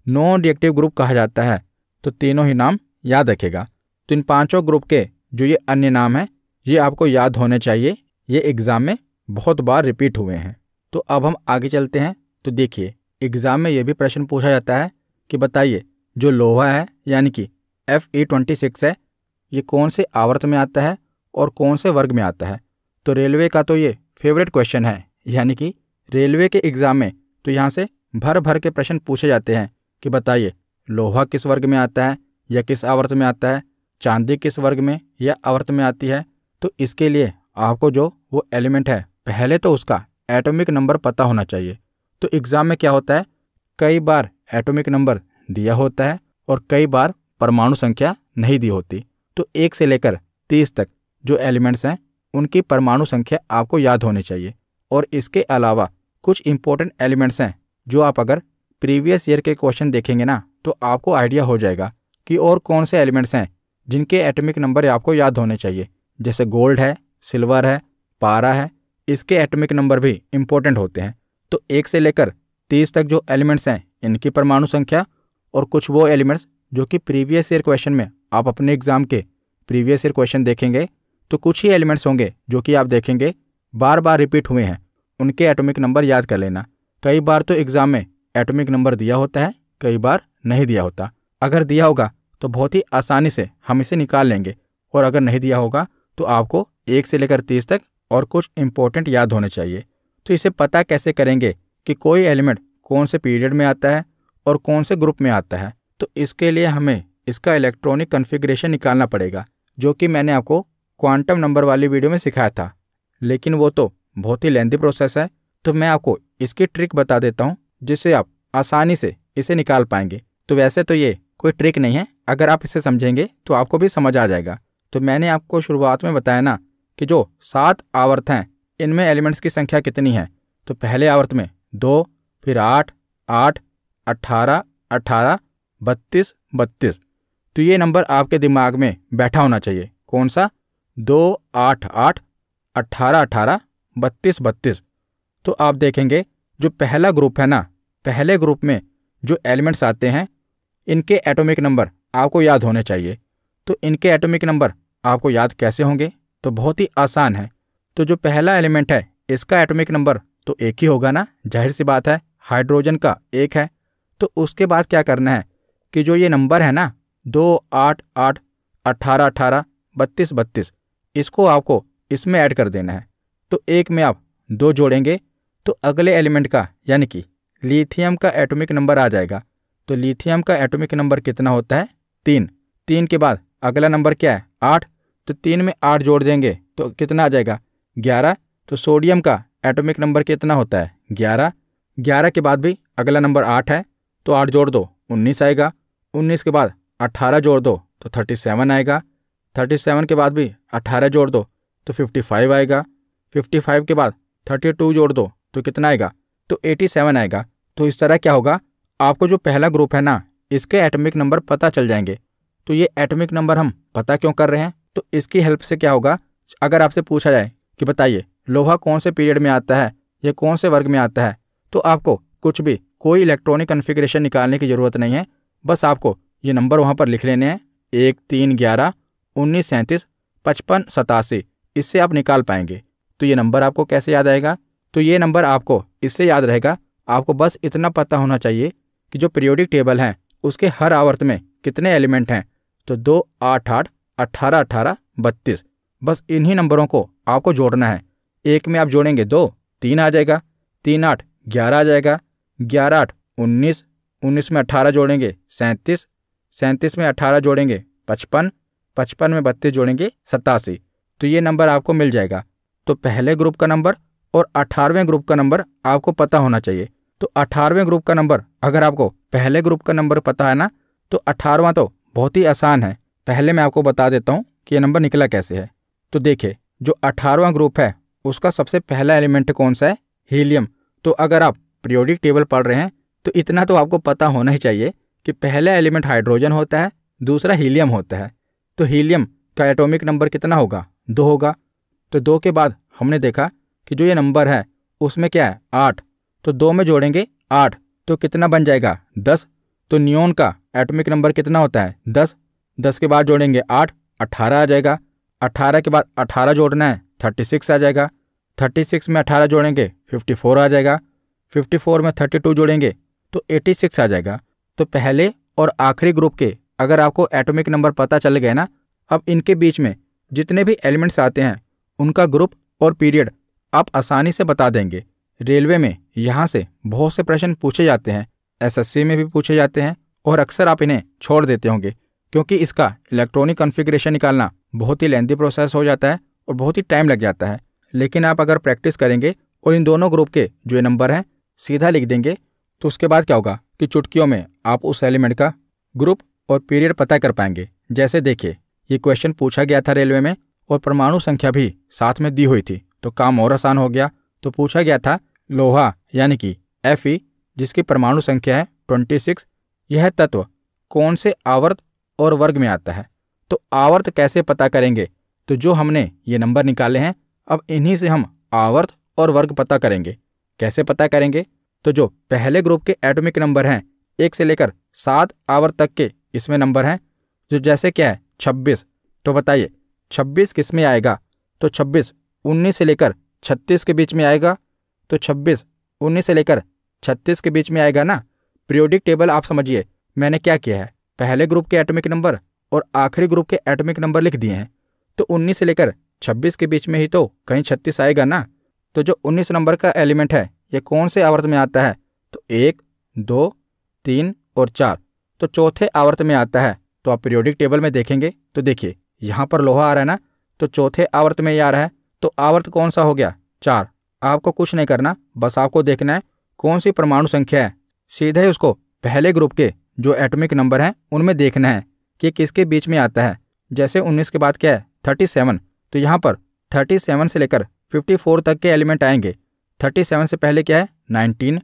नॉन रिएक्टिव ग्रुप कहा जाता है। तो तीनों ही नाम याद रखेगा। तो इन 5 ग्रुप के जो ये अन्य नाम हैं ये आपको याद होने चाहिए, ये एग्ज़ाम में बहुत बार रिपीट हुए हैं। तो अब हम आगे चलते हैं। तो देखिए एग्ज़ाम में ये भी प्रश्न पूछा जाता है कि बताइए जो लोहा है यानी कि Fe26 है, ये कौन से आवर्त में आता है और कौन से वर्ग में आता है? तो रेलवे का तो ये फेवरेट क्वेश्चन है, यानी कि रेलवे के एग्ज़ाम में तो यहाँ से भर भर के प्रश्न पूछे जाते हैं कि बताइए लोहा किस वर्ग में आता है या किस आवर्त में आता है, चांदी किस वर्ग में या आवर्त में आती है। तो इसके लिए आपको जो वो एलिमेंट है पहले तो उसका एटॉमिक नंबर पता होना चाहिए। तो एग्ज़ाम में क्या होता है, कई बार एटॉमिक नंबर दिया होता है और कई बार परमाणु संख्या नहीं दी होती। तो 1 से लेकर 30 तक जो एलिमेंट्स हैं उनकी परमाणु संख्या आपको याद होनी चाहिए। और इसके अलावा कुछ इंपॉर्टेंट एलिमेंट्स हैं जो आप अगर प्रीवियस ईयर के क्वेश्चन देखेंगे ना तो आपको आइडिया हो जाएगा कि और कौन से एलिमेंट्स हैं जिनके एटॉमिक नंबर आपको याद होने चाहिए। जैसे गोल्ड है, सिल्वर है, पारा है, इसके एटॉमिक नंबर भी इंपॉर्टेंट होते हैं। तो 1 से लेकर 30 तक जो एलिमेंट्स हैं इनकी परमाणु संख्या, और कुछ वो एलिमेंट्स जो कि प्रीवियस ईयर क्वेश्चन में आप अपने एग्जाम के प्रीवियस ईयर क्वेश्चन देखेंगे तो कुछ ही एलिमेंट्स होंगे जो कि आप देखेंगे बार बार रिपीट हुए हैं, उनके एटॉमिक नंबर याद कर लेना। कई बार तो एग्जाम में एटॉमिक नंबर दिया होता है, कई बार नहीं दिया होता। अगर दिया होगा तो बहुत ही आसानी से हम इसे निकाल लेंगे, और अगर नहीं दिया होगा तो आपको 1 से लेकर 30 तक और कुछ इंपॉर्टेंट याद होने चाहिए। तो इसे पता कैसे करेंगे कि कोई एलिमेंट कौन से पीरियड में आता है और कौन से ग्रुप में आता है? तो इसके लिए हमें इसका इलेक्ट्रॉनिक कॉन्फ़िगरेशन निकालना पड़ेगा, जो कि मैंने आपको क्वांटम नंबर वाली वीडियो में सिखाया था, लेकिन वो तो बहुत ही लेंथी प्रोसेस है। तो मैं आपको इसकी ट्रिक बता देता हूँ जिससे आप आसानी से इसे निकाल पाएंगे। तो वैसे तो ये कोई ट्रिक नहीं है, अगर आप इसे समझेंगे तो आपको भी समझ आ जाएगा। तो मैंने आपको शुरुआत में बताया ना कि जो 7 आवर्त हैं इनमें एलिमेंट्स की संख्या कितनी है। तो पहले आवर्त में 2, फिर 8, 8, 18, 18, 32, 32। तो ये नंबर आपके दिमाग में बैठा होना चाहिए। कौन सा? 2, 8, 8, 18, 18, 32, 32। तो आप देखेंगे जो पहला ग्रुप है ना, पहले ग्रुप में जो एलिमेंट्स आते हैं इनके एटॉमिक नंबर आपको याद होने चाहिए। तो इनके एटॉमिक नंबर आपको याद कैसे होंगे? तो बहुत ही आसान है। तो जो पहला एलिमेंट है इसका एटॉमिक नंबर तो एक ही होगा ना, जाहिर सी बात है, हाइड्रोजन का 1 है। तो उसके बाद क्या करना है कि जो ये नंबर है ना 2, 8, 8, 18, 18, 32, 32, इसको आपको इसमें ऐड कर देना है। तो 1 में आप 2 जोड़ेंगे तो अगले एलिमेंट का यानी कि लिथियम का एटॉमिक नंबर आ जाएगा। तो लिथियम का एटॉमिक नंबर कितना होता है? 3। 3 के बाद अगला नंबर क्या है? 8। तो 3 में 8 जोड़ देंगे तो कितना आ जाएगा? 11। तो सोडियम का एटॉमिक नंबर कितना होता है? 11। 11 के बाद भी अगला नंबर 8 है, तो 8 जोड़ दो 19 आएगा। 19 के बाद 18 जोड़ दो तो 37 आएगा। 37 के बाद भी 18 जोड़ दो तो 55 आएगा। 55 के बाद 32 जोड़ दो तो कितना आएगा? तो 87 आएगा। तो इस तरह क्या होगा, आपको जो पहला ग्रुप है ना इसके एटॉमिक नंबर पता चल जाएंगे। तो ये एटॉमिक नंबर हम पता क्यों कर रहे हैं? तो इसकी हेल्प से क्या होगा, अगर आपसे पूछा जाए कि बताइए लोहा कौन से पीरियड में आता है या कौन से वर्ग में आता है, तो आपको कुछ भी कोई इलेक्ट्रॉनिक कॉन्फ़िगरेशन निकालने की ज़रूरत नहीं है। बस आपको ये नंबर वहाँ पर लिख लेने हैं, 1, 3, 11, 19, 37, 55, 87। इससे आप निकाल पाएंगे। तो ये नंबर आपको कैसे याद आएगा? तो ये नंबर आपको इससे याद रहेगा, आपको बस इतना पता होना चाहिए कि जो पीरियोडिक टेबल है उसके हर आवर्त में कितने एलिमेंट हैं। तो 2, 8, 8, 18, 18, 32, बस इन्हीं नंबरों को आपको जोड़ना है। 1 में आप जोड़ेंगे 2, 3 आ जाएगा। 3, 8, 11 आ जाएगा। 11, 8, 19, 19 में 18 जोड़ेंगे 37, 37 में 18 जोड़ेंगे 55, 55 में 32 जोड़ेंगे 87। तो ये नंबर आपको मिल जाएगा। तो पहले ग्रुप का नंबर और 18वें ग्रुप का नंबर आपको पता होना चाहिए। तो 18वें ग्रुप का नंबर अगर आपको पहले ग्रुप का नंबर पता है ना, तो 18वां तो बहुत ही आसान है। पहले मैं आपको बता देता हूँ कि ये नंबर निकला कैसे है। तो देखिए, जो 18वां ग्रुप है उसका सबसे पहला एलिमेंट कौन सा है? हीलियम। तो अगर आप पीरियोडिक टेबल पढ़ रहे हैं तो इतना तो आपको पता होना ही चाहिए कि पहला एलिमेंट हाइड्रोजन होता है, दूसरा हीलियम होता है। तो हीलियम का एटॉमिक नंबर कितना होगा? 2 होगा। तो 2 के बाद हमने देखा कि जो ये नंबर है उसमें क्या है? 8। तो 2 में जोड़ेंगे 8 तो कितना बन जाएगा? 10। तो नियोन का एटॉमिक नंबर कितना होता है? 10। 10 के बाद जोड़ेंगे 8, 18 आ जाएगा। 18 के बाद 18 जोड़ना है, 36 आ जाएगा। 36 में 18 जोड़ेंगे 54 आ जाएगा। 54 में 32 जोड़ेंगे तो 86 आ जाएगा। तो पहले और आखिरी ग्रुप के अगर आपको एटॉमिक नंबर पता चल गए ना, अब इनके बीच में जितने भी एलिमेंट्स आते हैं उनका ग्रुप और पीरियड आप आसानी से बता देंगे। रेलवे में यहाँ से बहुत से प्रश्न पूछे जाते हैं, एसएससी में भी पूछे जाते हैं, और अक्सर आप इन्हें छोड़ देते होंगे क्योंकि इसका इलेक्ट्रॉनिक कॉन्फ़िगरेशन निकालना बहुत ही लेंथी प्रोसेस हो जाता है और बहुत ही टाइम लग जाता है। लेकिन आप अगर प्रैक्टिस करेंगे और इन दोनों ग्रुप के जो ये नंबर हैं सीधा लिख देंगे तो उसके बाद क्या होगा कि चुटकियों में आप उस एलिमेंट का ग्रुप और पीरियड पता कर पाएंगे। जैसे देखिए, ये क्वेश्चन पूछा गया था रेलवे में और परमाणु संख्या भी साथ में दी हुई थी, तो काम और आसान हो गया। तो पूछा गया था लोहा यानी कि Fe जिसकी परमाणु संख्या है 26, यह तत्व कौन से आवर्त और वर्ग में आता है? तो आवर्त कैसे पता करेंगे? तो जो हमने ये नंबर निकाले हैं अब इन्हीं से हम आवर्त और वर्ग पता करेंगे। कैसे पता करेंगे? तो जो पहले ग्रुप के एटॉमिक नंबर हैं 1 से लेकर 7 आवर्त तक के इसमें नंबर हैं, जो जैसे क्या है 26। तो बताइए 26 किस में आएगा? तो 26 19 से लेकर 36 के बीच में आएगा। तो 26 19 से लेकर 36 के बीच में आएगा ना। पीरियोडिक टेबल आप समझिए, मैंने क्या किया है, पहले ग्रुप के एटॉमिक नंबर और आखिरी ग्रुप के एटॉमिक नंबर लिख दिए हैं। तो 19 से लेकर 26 के बीच में ही तो कहीं 36 आएगा ना। तो जो 19 नंबर का एलिमेंट है ये कौन से आवर्त में आता है? तो 1, 2, 3 और 4, तो चौथे आवर्त में आता है। तो आप पीरियोडिक टेबल में देखेंगे तो देखिए यहाँ पर लोहा आ रहा है ना, तो चौथे आवर्त में ये आ रहा है। तो आवर्त कौन सा हो गया? 4। आपको कुछ नहीं करना, बस आपको देखना है कौन सी परमाणु संख्या है, सीधे उसको पहले ग्रुप के जो एटॉमिक नंबर हैं उनमें देखना है कि किसके बीच में आता है। जैसे 19 के बाद क्या है 37, तो यहाँ पर 37 से लेकर 54 तक के एलिमेंट आएंगे। 37 से पहले क्या है 19,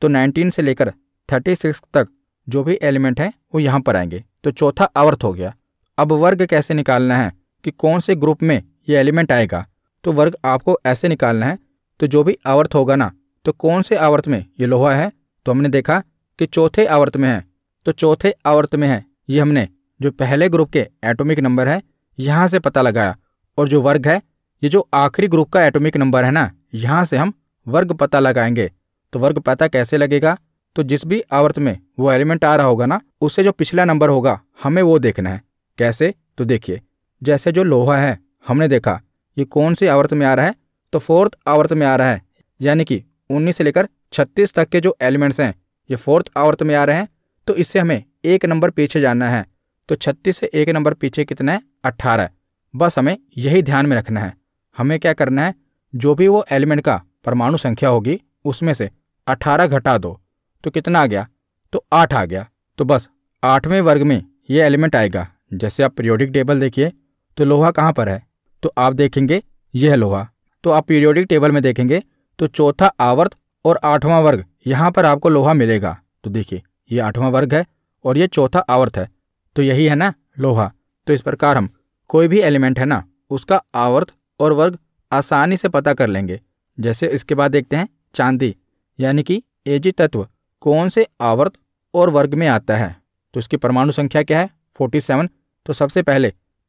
तो 19 से लेकर 36 तक जो भी एलिमेंट हैं वो यहाँ पर आएंगे। तो चौथा आवर्त हो गया। अब वर्ग कैसे निकालना है कि कौन से ग्रुप में ये एलिमेंट आएगा? तो वर्ग आपको ऐसे निकालना है, तो जो भी आवर्त होगा ना, तो कौन से आवर्त में ये लोहा है? तो हमने देखा कि चौथे आवर्त में है। तो चौथे आवर्त में है, ये हमने जो पहले ग्रुप के एटॉमिक नंबर है यहाँ से पता लगाया, और जो वर्ग है ये जो आखिरी ग्रुप का एटॉमिक नंबर है ना, यहाँ से हम वर्ग पता लगाएंगे। तो वर्ग पता कैसे लगेगा? तो जिस भी आवर्त में वो एलिमेंट आ रहा होगा ना, उससे जो पिछला नंबर होगा हमें वो देखना है। कैसे? तो देखिए, जैसे जो लोहा है हमने देखा ये कौन से आवर्त में आ रहा है? तो 4th आवर्त में आ रहा है, यानी कि 19 से लेकर 36 तक के जो एलिमेंट्स हैं ये 4th आवर्त में आ रहे हैं। तो इससे हमें एक नंबर पीछे जाना है। तो 36 से एक नंबर पीछे कितना है? 18। बस हमें यही ध्यान में रखना है। हमें क्या करना है, जो भी वो एलिमेंट का परमाणु संख्या होगी उसमें से 18 घटा दो, तो कितना आ गया? तो 8 आ गया। तो बस 8वें वर्ग में ये एलिमेंट आएगा। जैसे आप पीरियोडिक टेबल देखिए तो लोहा कहाँ पर है? तो आप देखेंगे यह है लोहा। तो आप पीरियोडिक टेबल में देखेंगे तो चौथा आवर्त और 8वां वर्ग यहाँ पर आपको लोहा मिलेगा। तो देखिए ये 8वां वर्ग है और ये चौथा आवर्त है, तो यही है ना लोहा। तो इस प्रकार हम कोई भी एलिमेंट है ना उसका आवर्त और वर्ग आसानी से पता कर लेंगे। जैसे इसके बाद देखते हैं चांदी, यानी कि एजी तत्व कौन से आवर्त और वर्ग में आता है? तो इसकी परमाणु संख्या क्या है? 47। तो सबसे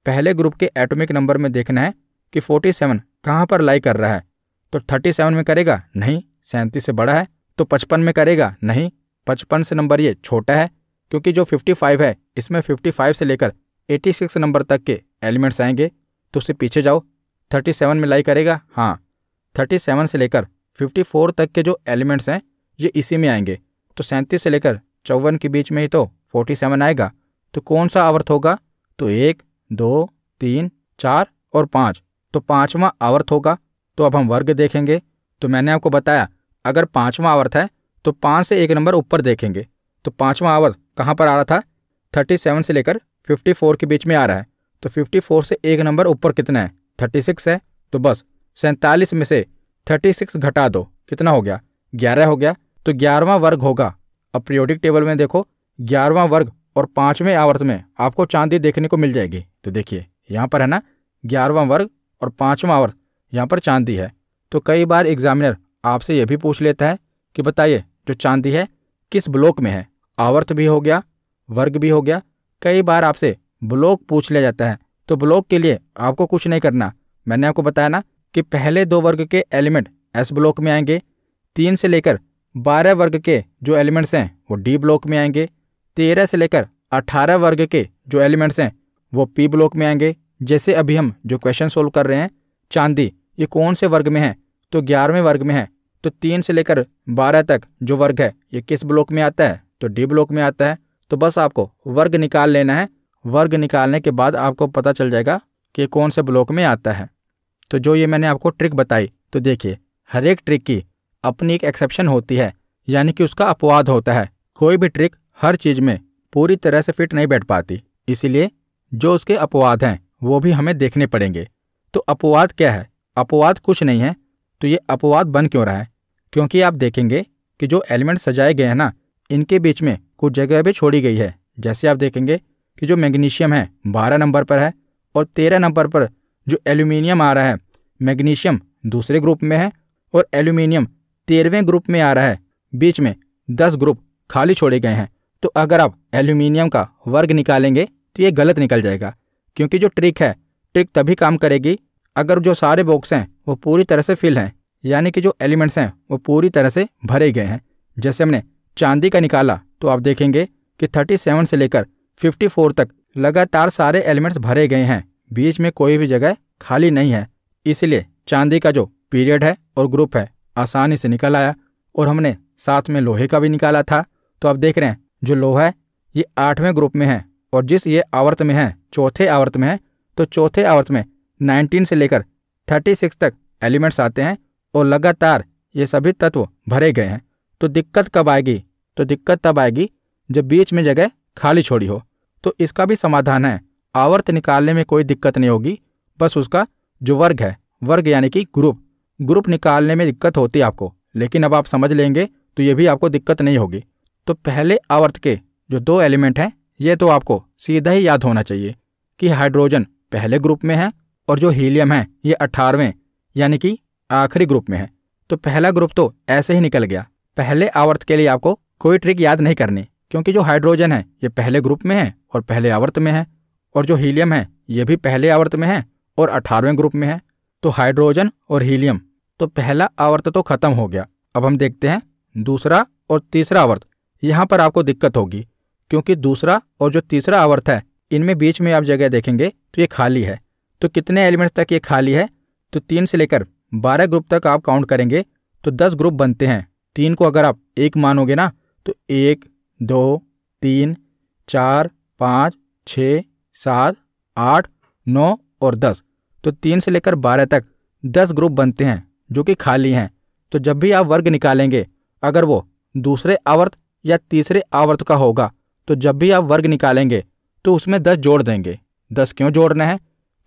पहले ग्रुप के एटॉमिक नंबर में देखना है कि 47 कहाँ पर लाई कर रहा है। तो 37 में करेगा? नहीं, 37 से बड़ा है। तो 55 में करेगा? नहीं, 55 से नंबर ये छोटा है, क्योंकि जो 55 है इसमें 55 से लेकर 86 नंबर तक के एलिमेंट्स आएंगे। तो उससे पीछे जाओ, 37 में लाई करेगा? हाँ, 37 से लेकर 54 तक के जो एलिमेंट्स हैं ये इसी में आएंगे। तो 37 से लेकर 54 के बीच में ही तो 47 आएगा। तो कौन सा आवर्त होगा? तो 1, 2, 3, 4 और 5, तो 5वां आवर्त होगा। तो अब हम वर्ग देखेंगे। तो मैंने आपको बताया अगर 5वां आवर्त है तो 5 से एक नंबर ऊपर देखेंगे। तो 5वां आवर्त कहाँ पर आ रहा था? 37 से लेकर 54 के बीच में आ रहा है। तो 54 से एक नंबर ऊपर कितना है? 36 है। तो बस 47 में से 36 घटा दो, कितना हो गया? 11 हो गया। तो 11वां वर्ग होगा। अब पीरियोडिक टेबल में देखो 11वां वर्ग और 5वें आवर्त में आपको चांदी देखने को मिल जाएगी। तो देखिए यहाँ पर है ना 11वां वर्ग और 5वां आवर्त, यहाँ पर चांदी है। तो कई बार एग्जामिनर आपसे यह भी पूछ लेता है कि बताइए जो चांदी है किस ब्लॉक में है? आवर्त भी हो गया, वर्ग भी हो गया। कई बार आपसे ब्लॉक पूछ लिया जाता है। तो ब्लॉक के लिए आपको कुछ नहीं करना। मैंने आपको बताया ना कि पहले 2 वर्ग के एलिमेंट एस ब्लॉक में आएंगे, 3 से लेकर 12 वर्ग के जो एलिमेंट्स हैं वो डी ब्लॉक में आएंगे, 13 से लेकर 18 वर्ग के जो एलिमेंट्स हैं वो पी ब्लॉक में आएंगे। जैसे अभी हम जो क्वेश्चन सोल्व कर रहे हैं, चांदी ये कौन से वर्ग में है? तो 11वें वर्ग में है। तो 3 से लेकर 12 तक जो वर्ग है ये किस ब्लॉक में आता है? तो डी ब्लॉक में आता है। तो बस आपको वर्ग निकाल लेना है। वर्ग निकालने के बाद आपको पता चल जाएगा कि कौन से ब्लॉक में आता है। तो जो ये मैंने आपको ट्रिक बताई, तो देखिए हर एक ट्रिक की अपनी एक एक्सेप्शन होती है, यानी कि उसका अपवाद होता है। कोई भी ट्रिक हर चीज़ में पूरी तरह से फिट नहीं बैठ पाती, इसीलिए जो उसके अपवाद हैं वो भी हमें देखने पड़ेंगे। तो अपवाद क्या है? अपवाद कुछ नहीं है। तो ये अपवाद बन क्यों रहा है? क्योंकि आप देखेंगे कि जो एलिमेंट सजाए गए हैं ना, इनके बीच में कुछ जगह भी छोड़ी गई है। जैसे आप देखेंगे कि जो मैग्नीशियम है 12 नंबर पर है और 13 नंबर पर जो एल्यूमिनियम आ रहा है, मैग्नीशियम दूसरे ग्रुप में है और एल्यूमिनियम 13वें ग्रुप में आ रहा है, बीच में 10 ग्रुप खाली छोड़े गए हैं, तो अगर आप एल्यूमिनियम का वर्ग निकालेंगे तो ये गलत निकल जाएगा। क्योंकि जो ट्रिक तभी काम करेगी अगर जो सारे बॉक्स हैं वो पूरी तरह से फिल हैं, यानी कि जो एलिमेंट्स हैं वो पूरी तरह से भरे गए हैं। जैसे हमने चांदी का निकाला तो आप देखेंगे कि 37 से लेकर 54 तक लगातार सारे एलिमेंट्स भरे गए हैं, बीच में कोई भी जगह खाली नहीं है। इसलिए चांदी का जो पीरियड है और ग्रुप है आसानी से निकल आया। और हमने साथ में लोहे का भी निकाला था, तो आप देख रहे हैं जो लोहा है ये 8वें ग्रुप में है, और जिस ये आवर्त में है, चौथे आवर्त में है, तो चौथे आवर्त में 19 से लेकर 36 तक एलिमेंट्स आते हैं और लगातार ये सभी तत्व भरे गए हैं। तो दिक्कत कब आएगी? तो दिक्कत तब आएगी जब बीच में जगह खाली छोड़ी हो। तो इसका भी समाधान है, आवर्त निकालने में कोई दिक्कत नहीं होगी, बस उसका जो वर्ग है, वर्ग यानी कि ग्रुप निकालने में दिक्कत होती है आपको, लेकिन अब आप समझ लेंगे तो ये भी आपको दिक्कत नहीं होगी। तो पहले आवर्त के जो 2 एलिमेंट हैं ये तो आपको सीधा ही याद होना चाहिए कि हाइड्रोजन पहले ग्रुप में है और जो हीलियम है ये 18वें यानी कि आखिरी ग्रुप में है। तो पहला ग्रुप तो ऐसे ही निकल गया। पहले आवर्त के लिए आपको कोई ट्रिक याद नहीं करनी, क्योंकि जो हाइड्रोजन है ये पहले ग्रुप में है और पहले आवर्त में है, और जो हीलियम है ये भी पहले आवर्त में है और 18वें ग्रुप में है। तो हाइड्रोजन और हीलियम, तो पहला आवर्त तो खत्म हो गया। अब हम देखते हैं दूसरा और तीसरा आवर्त। यहाँ पर आपको दिक्कत होगी, क्योंकि दूसरा और जो तीसरा आवर्त है इनमें बीच में आप जगह देखेंगे तो ये खाली है। तो कितने एलिमेंट्स तक ये खाली है? तो 3 से लेकर 12 ग्रुप तक आप काउंट करेंगे तो 10 ग्रुप बनते हैं। 3 को अगर आप 1 मानोगे ना तो 1 2 3 4 5 6 7 8 9 और 10, तो 3 से लेकर 12 तक 10 ग्रुप बनते हैं जो कि खाली हैं। तो जब भी आप वर्ग निकालेंगे, अगर वो दूसरे आवर्त या तीसरे आवर्त का होगा, तो जब भी आप वर्ग निकालेंगे तो उसमें 10 जोड़ देंगे। 10 क्यों जोड़ना है?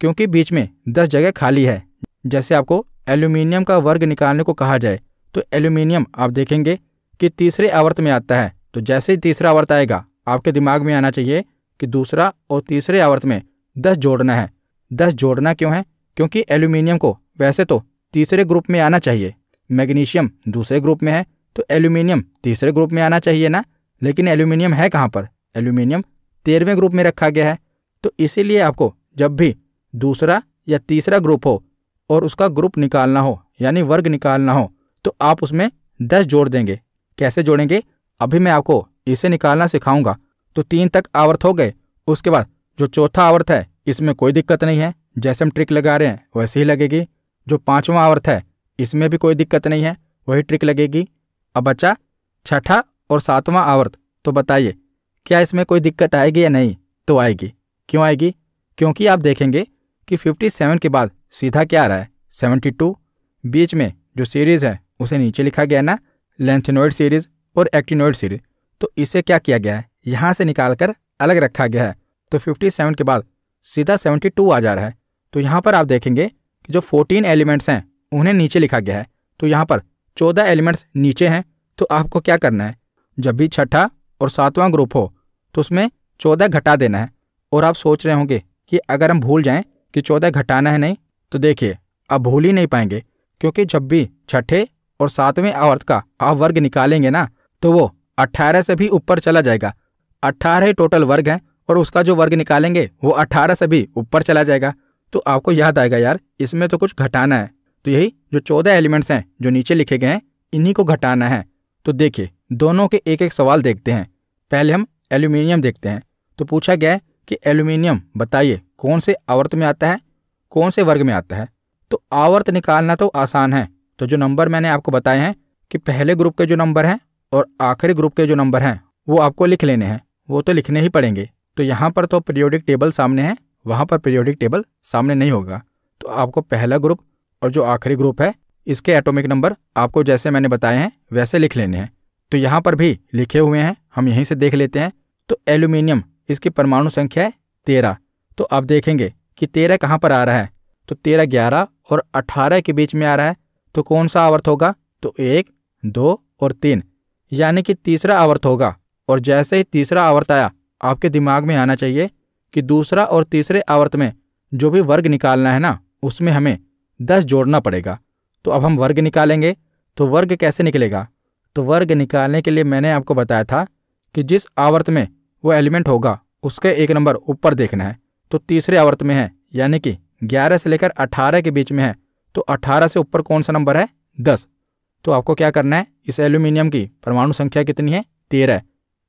क्योंकि बीच में 10 जगह खाली है। जैसे आपको एल्यूमिनियम का वर्ग निकालने को कहा जाए तो एल्यूमिनियम आप देखेंगे कि तीसरे आवर्त में आता है। तो जैसे ही तीसरा आवर्त आएगा आपके दिमाग में आना चाहिए कि दूसरा और तीसरे आवर्त में 10 जोड़ना है। 10 जोड़ना क्यों है? क्योंकि एल्यूमिनियम को वैसे तो तीसरे ग्रुप में आना चाहिए, मैग्नीशियम दूसरे ग्रुप में है, तो एल्यूमिनियम तीसरे ग्रुप में आना चाहिए ना। लेकिन एल्यूमिनियम है कहाँ पर? एल्यूमिनियम 13वें ग्रुप में रखा गया है। तो इसीलिए आपको जब भी दूसरा या तीसरा ग्रुप हो और उसका ग्रुप निकालना हो यानी वर्ग निकालना हो, तो आप उसमें 10 जोड़ देंगे। कैसे जोड़ेंगे? अभी मैं आपको इसे निकालना सिखाऊंगा। तो 3 तक आवर्त हो गए। उसके बाद जो चौथा आवर्त है इसमें कोई दिक्कत नहीं है, जैसे हम ट्रिक लगा रहे हैं वैसे ही लगेगी। जो 5वां आवर्त है इसमें भी कोई दिक्कत नहीं है, वही ट्रिक लगेगी। अब बचा 6ठा और 7वां आवर्त। तो बताइए क्या इसमें कोई दिक्कत आएगी या नहीं? तो आएगी। क्यों आएगी? क्योंकि आप देखेंगे कि 57 के बाद सीधा क्या आ रहा है? 72। बीच में जो सीरीज़ है उसे नीचे लिखा गया ना, लेंथेनॉइड सीरीज और एक्टिनॉइड सीरीज। तो इसे क्या किया गया है? यहाँ से निकालकर अलग रखा गया है। तो 57 के बाद सीधा 72 आ जा रहा है। तो यहाँ पर आप देखेंगे कि जो 14 एलिमेंट्स हैं उन्हें नीचे लिखा गया है। तो यहाँ पर 14 एलिमेंट्स नीचे हैं। तो आपको क्या करना है? जब भी 6ठा और 7वां ग्रुप हो तो उसमें 14 घटा देना है। और आप सोच रहे होंगे कि अगर हम भूल जाएं कि 14 घटाना है नहीं, तो देखिए अब भूल ही नहीं पाएंगे, क्योंकि जब भी 6ठे और 7वें आवर्त का आप वर्ग निकालेंगे ना तो वो 18 से भी ऊपर चला जाएगा। 18 टोटल वर्ग हैं और उसका जो वर्ग निकालेंगे वो 18 से भी ऊपर चला जाएगा। तो आपको याद आएगा यार इसमें तो कुछ घटाना है। तो यही जो 14 एलिमेंट्स हैं जो नीचे लिखे गए हैं इन्हीं को घटाना है। तो देखिए दोनों के एक एक सवाल देखते हैं। पहले हम एल्यूमिनियम देखते हैं। तो पूछा गया है कि एल्यूमिनियम बताइए कौन से आवर्त में आता है, कौन से वर्ग में आता है। तो आवर्त निकालना तो आसान है। तो जो नंबर मैंने आपको बताए हैं कि पहले ग्रुप के जो नंबर हैं और आखिरी ग्रुप के जो नंबर हैं वो आपको लिख लेने हैं, वो तो लिखने ही पड़ेंगे। तो यहाँ पर तो पीरियोडिक टेबल सामने है, वहाँ पर पीरियोडिक टेबल सामने नहीं होगा। तो आपको पहला ग्रुप और जो आखिरी ग्रुप है इसके एटॉमिक नंबर आपको जैसे मैंने बताए हैं वैसे लिख लेने हैं। तो यहाँ पर भी लिखे हुए हैं, हम यहीं से देख लेते हैं। तो एल्यूमिनियम इसकी परमाणु संख्या है 13। तो आप देखेंगे कि 13 कहाँ पर आ रहा है? तो 13 11 और 18 के बीच में आ रहा है। तो कौन सा आवर्त होगा? तो 1 2 और 3 यानी कि तीसरा आवर्त होगा। और जैसे ही तीसरा आवर्त आया आपके दिमाग में आना चाहिए कि दूसरा और तीसरे आवर्त में जो भी वर्ग निकालना है ना उसमें हमें 10 जोड़ना पड़ेगा। तो अब हम वर्ग निकालेंगे तो वर्ग कैसे निकलेगा? तो वर्ग निकालने के लिए मैंने आपको बताया था कि जिस आवर्त में वो एलिमेंट होगा उसके एक नंबर ऊपर देखना है। तो तीसरे आवर्त में है, यानी कि 11 से लेकर 18 के बीच में है, तो 18 से ऊपर कौन सा नंबर है? 10। तो आपको क्या करना है, इस एल्यूमिनियम की परमाणु संख्या कितनी है? 13।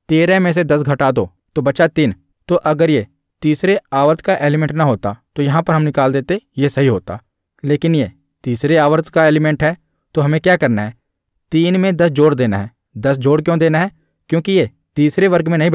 13 में से 10 घटा दो तो बचा 3। तो अगर ये तीसरे आवर्त का एलिमेंट ना होता तो यहाँ पर हम निकाल देते, ये सही होता। लेकिन ये तीसरे आवर्त का एलिमेंट है, तो हमें क्या करना है? 3 में 10 जोड़ देना है। 10 जोड़ क्यों देना है? क्योंकि ये तीसरे वर्ग में नहीं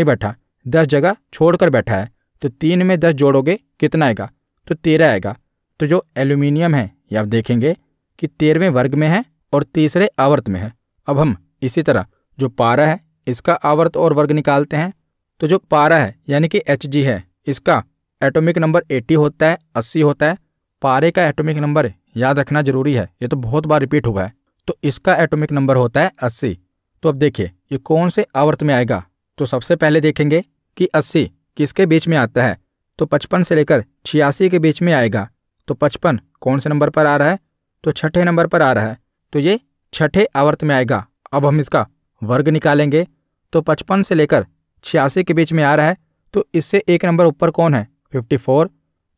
बैठा, 10 जगह छोड़कर बैठा है। तो 3 में 10 जोड़ोगे कितना आएगा? तो 13 आएगा। तो जो एल्यूमिनियम है ये आप देखेंगे कि 13वें वर्ग में है और तीसरे आवर्त में है। अब हम इसी तरह जो पारा है इसका आवर्त और वर्ग निकालते हैं। तो जो पारा है यानी कि Hg है, इसका एटॉमिक नंबर 80 होता है, 80 होता है। पारे का एटॉमिक नंबर याद रखना जरूरी है, ये तो बहुत बार रिपीट हुआ है। तो इसका एटॉमिक नंबर होता है 80। तो अब देखिए ये कौन से आवर्त में आएगा? तो सबसे पहले देखेंगे कि 80 किसके बीच में आता है? तो 55 से लेकर 86 के बीच में आएगा। तो 55 कौन से नंबर पर आ रहा है? तो छठे नंबर पर आ रहा है, तो ये छठे आवर्त में आएगा। अब हम इसका वर्ग निकालेंगे। तो 55 से लेकर 86 के बीच में आ रहा है, तो इससे एक नंबर ऊपर कौन है? 54।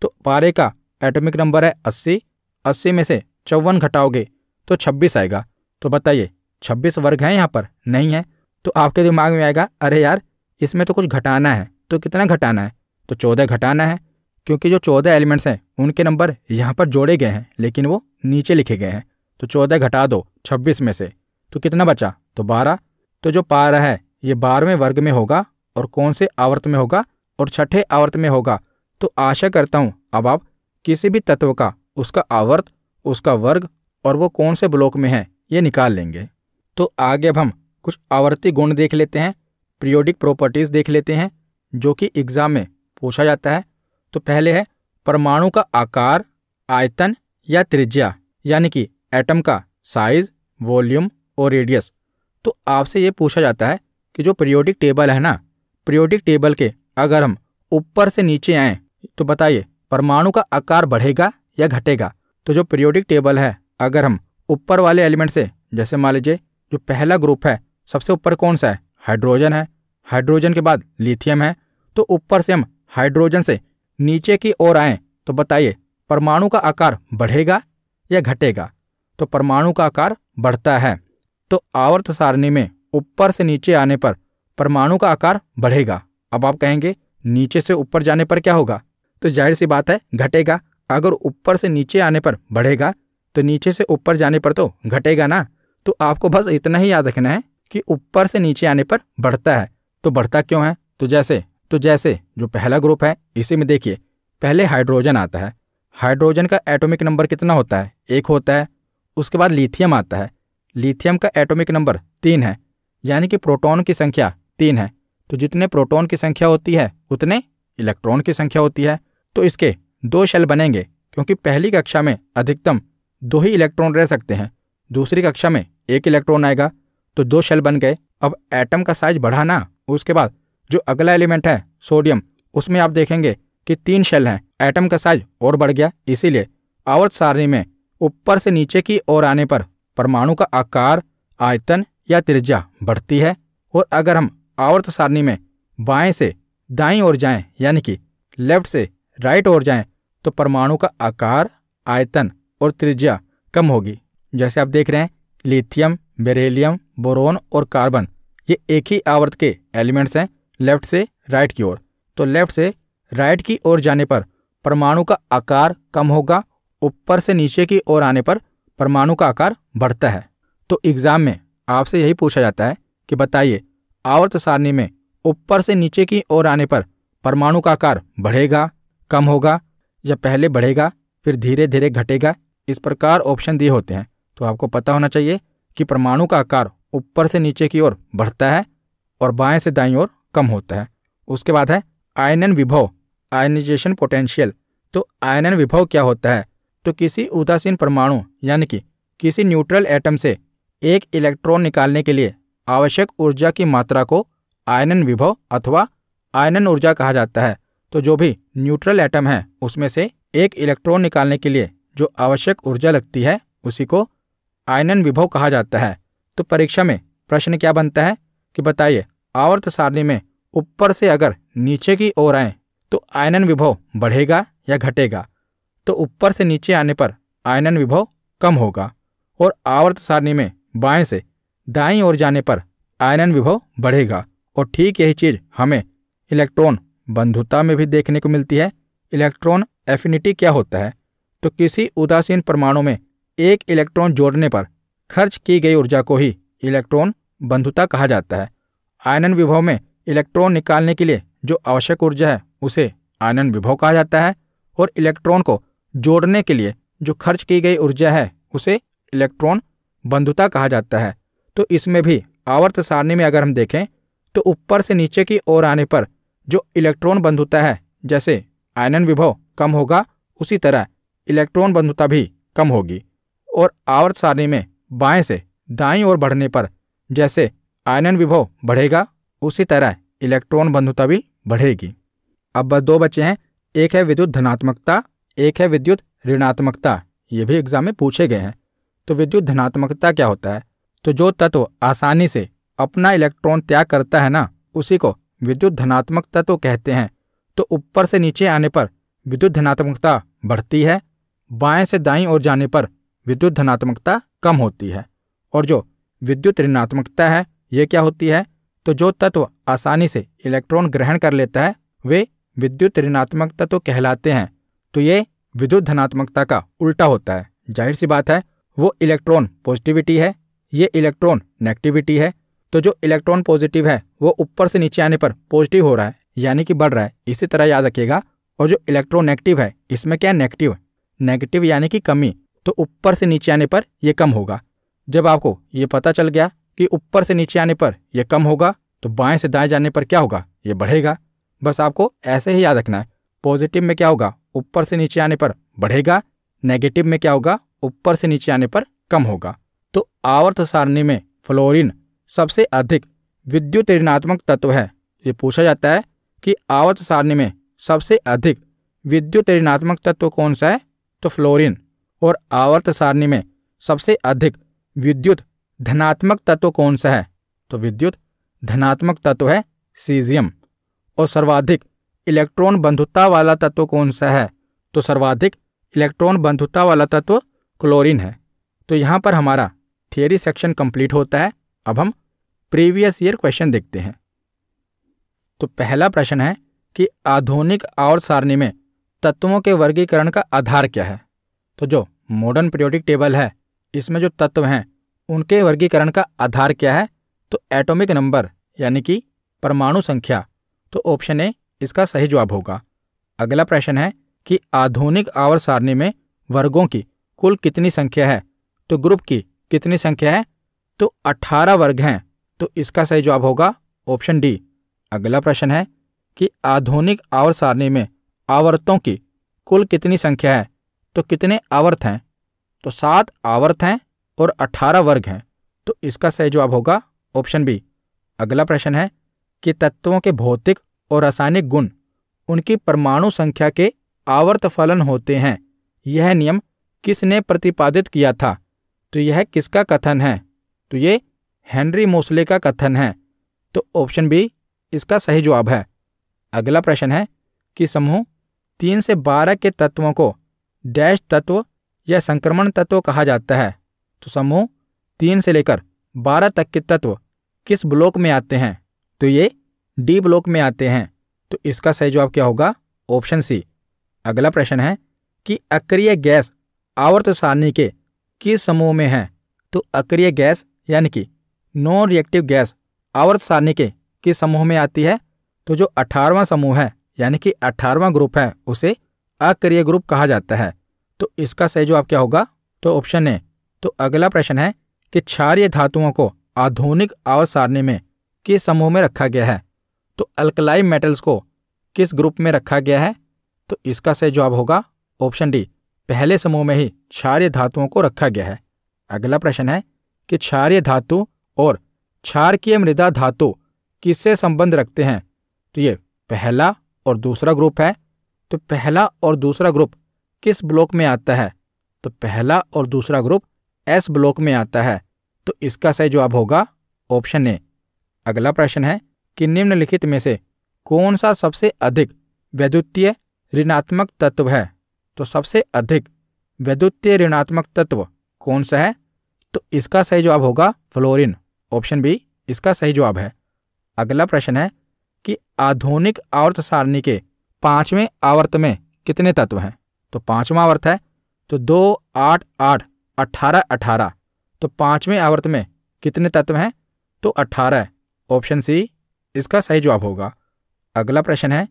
तो पारे का एटॉमिक नंबर है 80। 80 में से 54 घटाओगे तो 26 आएगा। तो बताइए 26 वर्ग है यहाँ पर? नहीं है। तो आपके दिमाग में आएगा अरे यार इसमें तो कुछ घटाना है। तो कितना घटाना है? तो 14 घटाना है, क्योंकि जो 14 एलिमेंट्स हैं उनके नंबर यहाँ पर जोड़े गए हैं लेकिन वो नीचे लिखे गए हैं। तो 14 घटा दो 26 में से, तो कितना बचा? तो 12। तो जो पारा है ये 12वें वर्ग में होगा और कौन से आवर्त में होगा? और छठे आवर्त में होगा। तो आशा करता हूँ अब आप किसी भी तत्व का उसका आवर्त, उसका वर्ग और वो कौन से ब्लॉक में है ये निकाल लेंगे। तो आगे अब हम कुछ आवर्ती गुण देख लेते हैं, पीरियोडिक प्रॉपर्टीज देख लेते हैं जो कि एग्जाम में पूछा जाता है। तो पहले है परमाणु का आकार, आयतन या त्रिज्या, यानी कि एटम का साइज, वॉल्यूम और रेडियस। तो आपसे ये पूछा जाता है कि जो पीरियोडिक टेबल है ना, पीरियोडिक टेबल के अगर हम ऊपर से नीचे आएँ तो बताइए परमाणु का आकार बढ़ेगा या घटेगा? तो जो पीरियोडिक टेबल है अगर हम ऊपर वाले एलिमेंट से, जैसे मान लीजिए जो पहला ग्रुप है सबसे ऊपर कौन सा है? हाइड्रोजन है। हाइड्रोजन के बाद लिथियम है। तो ऊपर से हम हाइड्रोजन से नीचे की ओर आएँ तो बताइए परमाणु का आकार बढ़ेगा या घटेगा? तो परमाणु का आकार बढ़ता है। तो आवर्त सारणी में ऊपर से नीचे आने पर परमाणु का आकार बढ़ेगा। अब आप कहेंगे नीचे से ऊपर जाने पर क्या होगा? तो जाहिर सी बात है घटेगा। अगर ऊपर से नीचे आने पर बढ़ेगा तो नीचे से ऊपर जाने पर तो घटेगा ना। तो आपको बस इतना ही याद रखना है कि ऊपर से नीचे आने पर बढ़ता है। तो बढ़ता क्यों है? तो जैसे जो पहला ग्रुप है इसी में देखिए पहले हाइड्रोजन आता है। हाइड्रोजन का एटॉमिक नंबर कितना होता है? 1 होता है। उसके बाद लिथियम आता है। लिथियम का एटॉमिक नंबर 3 है, यानी कि प्रोटॉन की संख्या 3 है। तो जितने प्रोटॉन की संख्या होती है उतने इलेक्ट्रॉन की संख्या होती है। तो इसके 2 शेल बनेंगे, क्योंकि पहली कक्षा में अधिकतम 2 ही इलेक्ट्रॉन रह सकते हैं, दूसरी कक्षा में 1 इलेक्ट्रॉन आएगा। तो 2 शेल बन गए। अब एटम का साइज बढ़ा ना, उसके बाद जो अगला एलिमेंट है सोडियम, उसमें आप देखेंगे कि 3 शेल हैं, एटम का साइज और बढ़ गया। इसीलिए आवर्त सारणी में ऊपर से नीचे की ओर आने पर परमाणु का आकार, आयतन या त्रिज्या बढ़ती है। और अगर हम आवर्त सारणी में बाएं से दाईं ओर जाएं, यानी कि लेफ्ट से राइट ओर जाएं, तो परमाणु का आकार, आयतन और त्रिज्या कम होगी। जैसे आप देख रहे हैं लिथियम, बेरिलियम, बोरोन और कार्बन ये एक ही आवर्त के एलिमेंट्स हैं लेफ्ट से राइट की ओर। तो लेफ्ट से राइट की ओर जाने पर परमाणु का आकार कम होगा, ऊपर से नीचे की ओर आने पर परमाणु का आकार बढ़ता है। तो एग्जाम में आपसे यही पूछा जाता है कि बताइए आवर्त सारणी में ऊपर से नीचे की ओर आने पर परमाणु का आकार बढ़ेगा, कम होगा या पहले बढ़ेगा फिर धीरे धीरे घटेगा? इस प्रकार ऑप्शन दिए होते हैं। तो आपको पता होना चाहिए कि परमाणु का आकार ऊपर से नीचे की ओर बढ़ता है और बाएं से दाईं ओर कम होता है। उसके बाद है आयनन विभव, आयनाइजेशन पोटेंशियल। तो आयनन विभव क्या होता है? तो किसी उदासीन परमाणु यानी कि किसी न्यूट्रल एटम से एक इलेक्ट्रॉन निकालने के लिए आवश्यक ऊर्जा की मात्रा को आयनन विभव अथवा आयनन ऊर्जा कहा जाता है। तो जो भी न्यूट्रल एटम है उसमें से एक इलेक्ट्रॉन निकालने के लिए जो आवश्यक ऊर्जा लगती है उसी को आयनन विभव कहा जाता है। तो परीक्षा में प्रश्न क्या बनता है कि बताइए आवर्त सारणी में ऊपर से अगर नीचे की ओर आए तो आयनन विभव बढ़ेगा या घटेगा। तो ऊपर से नीचे आने पर आयनन विभव कम होगा और आवर्त सारणी में बाएं से दाईं ओर जाने पर आयनन विभव बढ़ेगा। और ठीक यही चीज हमें इलेक्ट्रॉन बंधुता में भी देखने को मिलती है। इलेक्ट्रॉन एफिनिटी क्या होता है? तो किसी उदासीन परमाणु में एक इलेक्ट्रॉन जोड़ने पर खर्च की गई ऊर्जा को ही इलेक्ट्रॉन बंधुता कहा जाता है। आयनन विभव में इलेक्ट्रॉन निकालने के लिए जो आवश्यक ऊर्जा है उसे आयनन विभव कहा जाता है और इलेक्ट्रॉन को जोड़ने के लिए जो खर्च की गई ऊर्जा है उसे इलेक्ट्रॉन बंधुता कहा जाता है। तो इसमें भी आवर्त सारणी में अगर हम देखें तो ऊपर से नीचे की ओर आने पर जो इलेक्ट्रॉन बंधुता है, जैसे आयनन विभव कम होगा उसी तरह इलेक्ट्रॉन बंधुता भी कम होगी। और आवर्त सारणी में बाएं से दाईं ओर बढ़ने पर जैसे आयनन विभव बढ़ेगा उसी तरह इलेक्ट्रॉन बंधुता भी बढ़ेगी। अब बस दो बचे हैं, एक है विद्युत धनात्मकता, एक है विद्युत ऋणात्मकता। ये भी एग्जाम में पूछे गए हैं। तो विद्युत धनात्मकता क्या होता है? तो जो तत्व आसानी से अपना इलेक्ट्रॉन त्याग करता है ना, उसी को विद्युत धनात्मक तत्व कहते हैं। तो ऊपर से नीचे आने पर विद्युत धनात्मकता बढ़ती है, बाएं से दाईं ओर जाने पर विद्युत धनात्मकता कम होती है। और जो विद्युत ऋणात्मकता है ये क्या होती है? तो जो तत्व आसानी से इलेक्ट्रॉन ग्रहण कर लेता है वे विद्युत ऋणात्मक तत्व कहलाते हैं। तो ये विद्युत धनात्मकता का उल्टा होता है। जाहिर सी बात है वो इलेक्ट्रॉन पॉजिटिविटी है, ये इलेक्ट्रॉन नेगेटिविटी है। तो जो इलेक्ट्रॉन पॉजिटिव है वो ऊपर से नीचे आने पर पॉजिटिव हो रहा है यानी कि बढ़ रहा है, इसी तरह याद रखिएगा। और जो इलेक्ट्रॉन नेगेटिव है इसमें क्या है? नेगेटिव, नेगेटिव यानी कि कमी। तो ऊपर से नीचे आने पर यह कम होगा। जब आपको ये पता चल गया कि ऊपर से नीचे आने पर यह कम होगा तो बाएं से दाएं जाने पर क्या होगा? ये बढ़ेगा। बस आपको ऐसे ही याद रखना है। पॉजिटिव में क्या होगा? ऊपर से नीचे आने पर बढ़ेगा, नेगेटिव में क्या होगा? ऊपर से नीचे आने पर कम होगा। तो आवर्त सारणी में फ्लोरीन सबसे अधिक विद्युत ऋणात्मक तत्व है। ये पूछा जाता है कि आवर्त सारणी में सबसे अधिक विद्युत ऋणात्मक तत्व कौन सा है? तो फ्लोरीन। और आवर्त सारणी में सबसे अधिक विद्युत धनात्मक तत्व कौन सा है? तो विद्युत धनात्मक तत्व है सीजियम। और सर्वाधिक इलेक्ट्रॉन बंधुता वाला तत्व कौन सा है? तो सर्वाधिक इलेक्ट्रॉन बंधुता वाला तत्व क्लोरीन है। तो यहाँ पर हमारा थियरी सेक्शन कंप्लीट होता है। अब हम प्रीवियस ईयर क्वेश्चन देखते हैं। तो पहला प्रश्न है कि आधुनिक आवर्त सारणी में तत्वों के वर्गीकरण का आधार क्या है? तो जो मॉडर्न पीरियोडिक टेबल है इसमें जो तत्व हैं उनके वर्गीकरण का आधार क्या है? तो एटॉमिक नंबर यानी कि परमाणु संख्या। तो ऑप्शन ए इसका सही जवाब होगा। अगला प्रश्न है कि आधुनिक आवर्त सारणी में वर्गों की कुल कितनी संख्या है? तो ग्रुप की कितनी संख्या है? तो 18 वर्ग हैं। तो इसका सही जवाब होगा ऑप्शन डी। अगला प्रश्न है कि आधुनिक आवर्त सारणी में आवर्तों की कुल कितनी संख्या है? तो कितने आवर्त हैं? तो 7 आवर्त हैं और 18 वर्ग हैं। तो इसका सही जवाब होगा ऑप्शन बी। अगला प्रश्न है कि तत्वों के भौतिक और रासायनिक गुण उनकी परमाणु संख्या के आवर्त फलन होते हैं। यह नियम किसने प्रतिपादित किया था? तो यह किसका कथन है? तो ये हेनरी मोसले का कथन है। तो ऑप्शन बी इसका सही जवाब है। अगला प्रश्न है कि समूह 3 से 12 के तत्वों को डैश तत्व या संक्रमण तत्व कहा जाता है। तो समूह 3 से लेकर 12 तक के तत्व किस ब्लॉक में आते हैं? तो ये डी ब्लॉक में आते हैं। तो इसका सही जवाब क्या होगा? Option C. अगला प्रश्न है कि अक्रिय गैस आवर्त सारणी के किस समूह में है? तो अक्रिय गैस यानी कि नॉन रिएक्टिव गैस आवर्त सारणी के किस समूह में आती है? तो जो 18वां समूह है यानी कि 18वां ग्रुप है उसे अक्रिय ग्रुप कहा जाता है। तो इसका सही जवाब क्या होगा? तो ऑप्शन ए। तो अगला प्रश्न है कि क्षारीय धातुओं को आधुनिक आवर्त सारणी में किस समूह में रखा गया है? तो अल्कलाई मेटल्स को किस ग्रुप में रखा गया है? तो इसका सही जवाब होगा ऑप्शन डी। पहले समूह में ही क्षारीय धातुओं को रखा गया है। अगला प्रश्न है कि क्षारीय धातु और क्षारकीय मृदा धातु किससे संबंध रखते हैं? तो ये पहला और दूसरा ग्रुप है। तो पहला और दूसरा ग्रुप किस ब्लॉक में आता है? तो पहला और दूसरा ग्रुप एस ब्लॉक में आता है, तो इसका सही जवाब होगा ऑप्शन ए। अगला प्रश्न है कि निम्नलिखित में से कौन सा सबसे अधिक वैद्युतीय ऋणात्मक तत्व है? तो सबसे अधिक वैद्युतीय ऋणात्मक तत्व कौन सा है? तो इसका सही जवाब होगा फ्लोरीन, ऑप्शन बी इसका सही जवाब है। अगला प्रश्न है कि आधुनिक आवर्त सारणी के 5वें आवर्त में कितने तत्व हैं? तो 5वां आवर्त है, तो 2, 8, 8, 18, 18, तो 5वें आवर्त में कितने तत्व हैं? तो 18, ऑप्शन सी इसका सही जवाब होगा। अगला प्रश्न है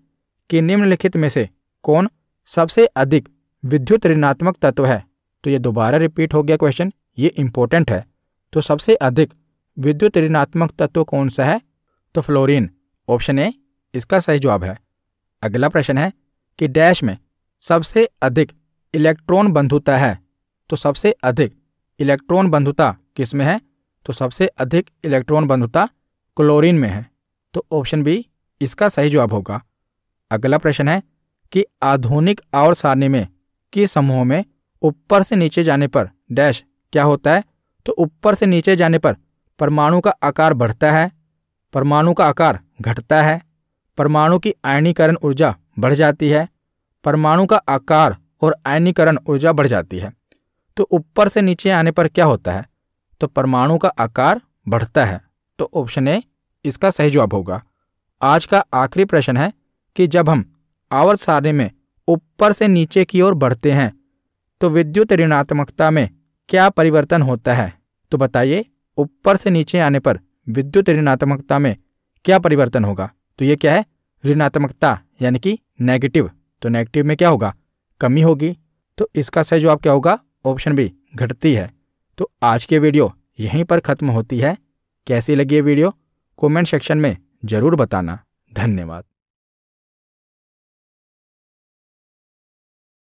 कि निम्नलिखित में से कौन सबसे अधिक विद्युत ऋणात्मक तत्व है? तो ये दोबारा रिपीट हो गया क्वेश्चन, ये इंपॉर्टेंट है। तो सबसे अधिक विद्युत ऋणात्मक तत्व कौन सा है? तो फ्लोरीन, ऑप्शन ए इसका सही जवाब है। अगला प्रश्न है कि डैश में सबसे अधिक इलेक्ट्रॉन बंधुता है? तो सबसे अधिक इलेक्ट्रॉन बंधुता किस में है? तो सबसे अधिक इलेक्ट्रॉन बंधुता क्लोरीन में है, तो ऑप्शन बी इसका सही जवाब होगा। अगला प्रश्न है कि आधुनिक आवर्त सारणी में किस समूह में ऊपर से नीचे जाने पर डैश क्या होता है? तो ऊपर से नीचे जाने पर परमाणु का आकार बढ़ता है, परमाणु का आकार घटता है, परमाणु की आयनीकरण ऊर्जा बढ़ जाती है, परमाणु का आकार और आयनीकरण ऊर्जा बढ़ जाती है। तो ऊपर से नीचे आने पर क्या होता है? तो परमाणु का आकार बढ़ता है, तो ऑप्शन ए इसका सही जवाब होगा। आज का आखिरी प्रश्न है कि जब हम आवर्त सारणी में ऊपर से नीचे की ओर बढ़ते हैं तो विद्युत ऋणात्मकता में क्या परिवर्तन होता है? तो बताइए, ऊपर से नीचे आने पर विद्युत ऋणात्मकता में क्या परिवर्तन होगा? तो ये क्या है? ऋणात्मकता यानी कि नेगेटिव, तो नेगेटिव में क्या होगा? कमी होगी, तो इसका सही जवाब क्या होगा? ऑप्शन बी घटती है। तो आज की वीडियो यहीं पर खत्म होती है। कैसी लगी ये वीडियो कमेंट सेक्शन में जरूर बताना। धन्यवाद।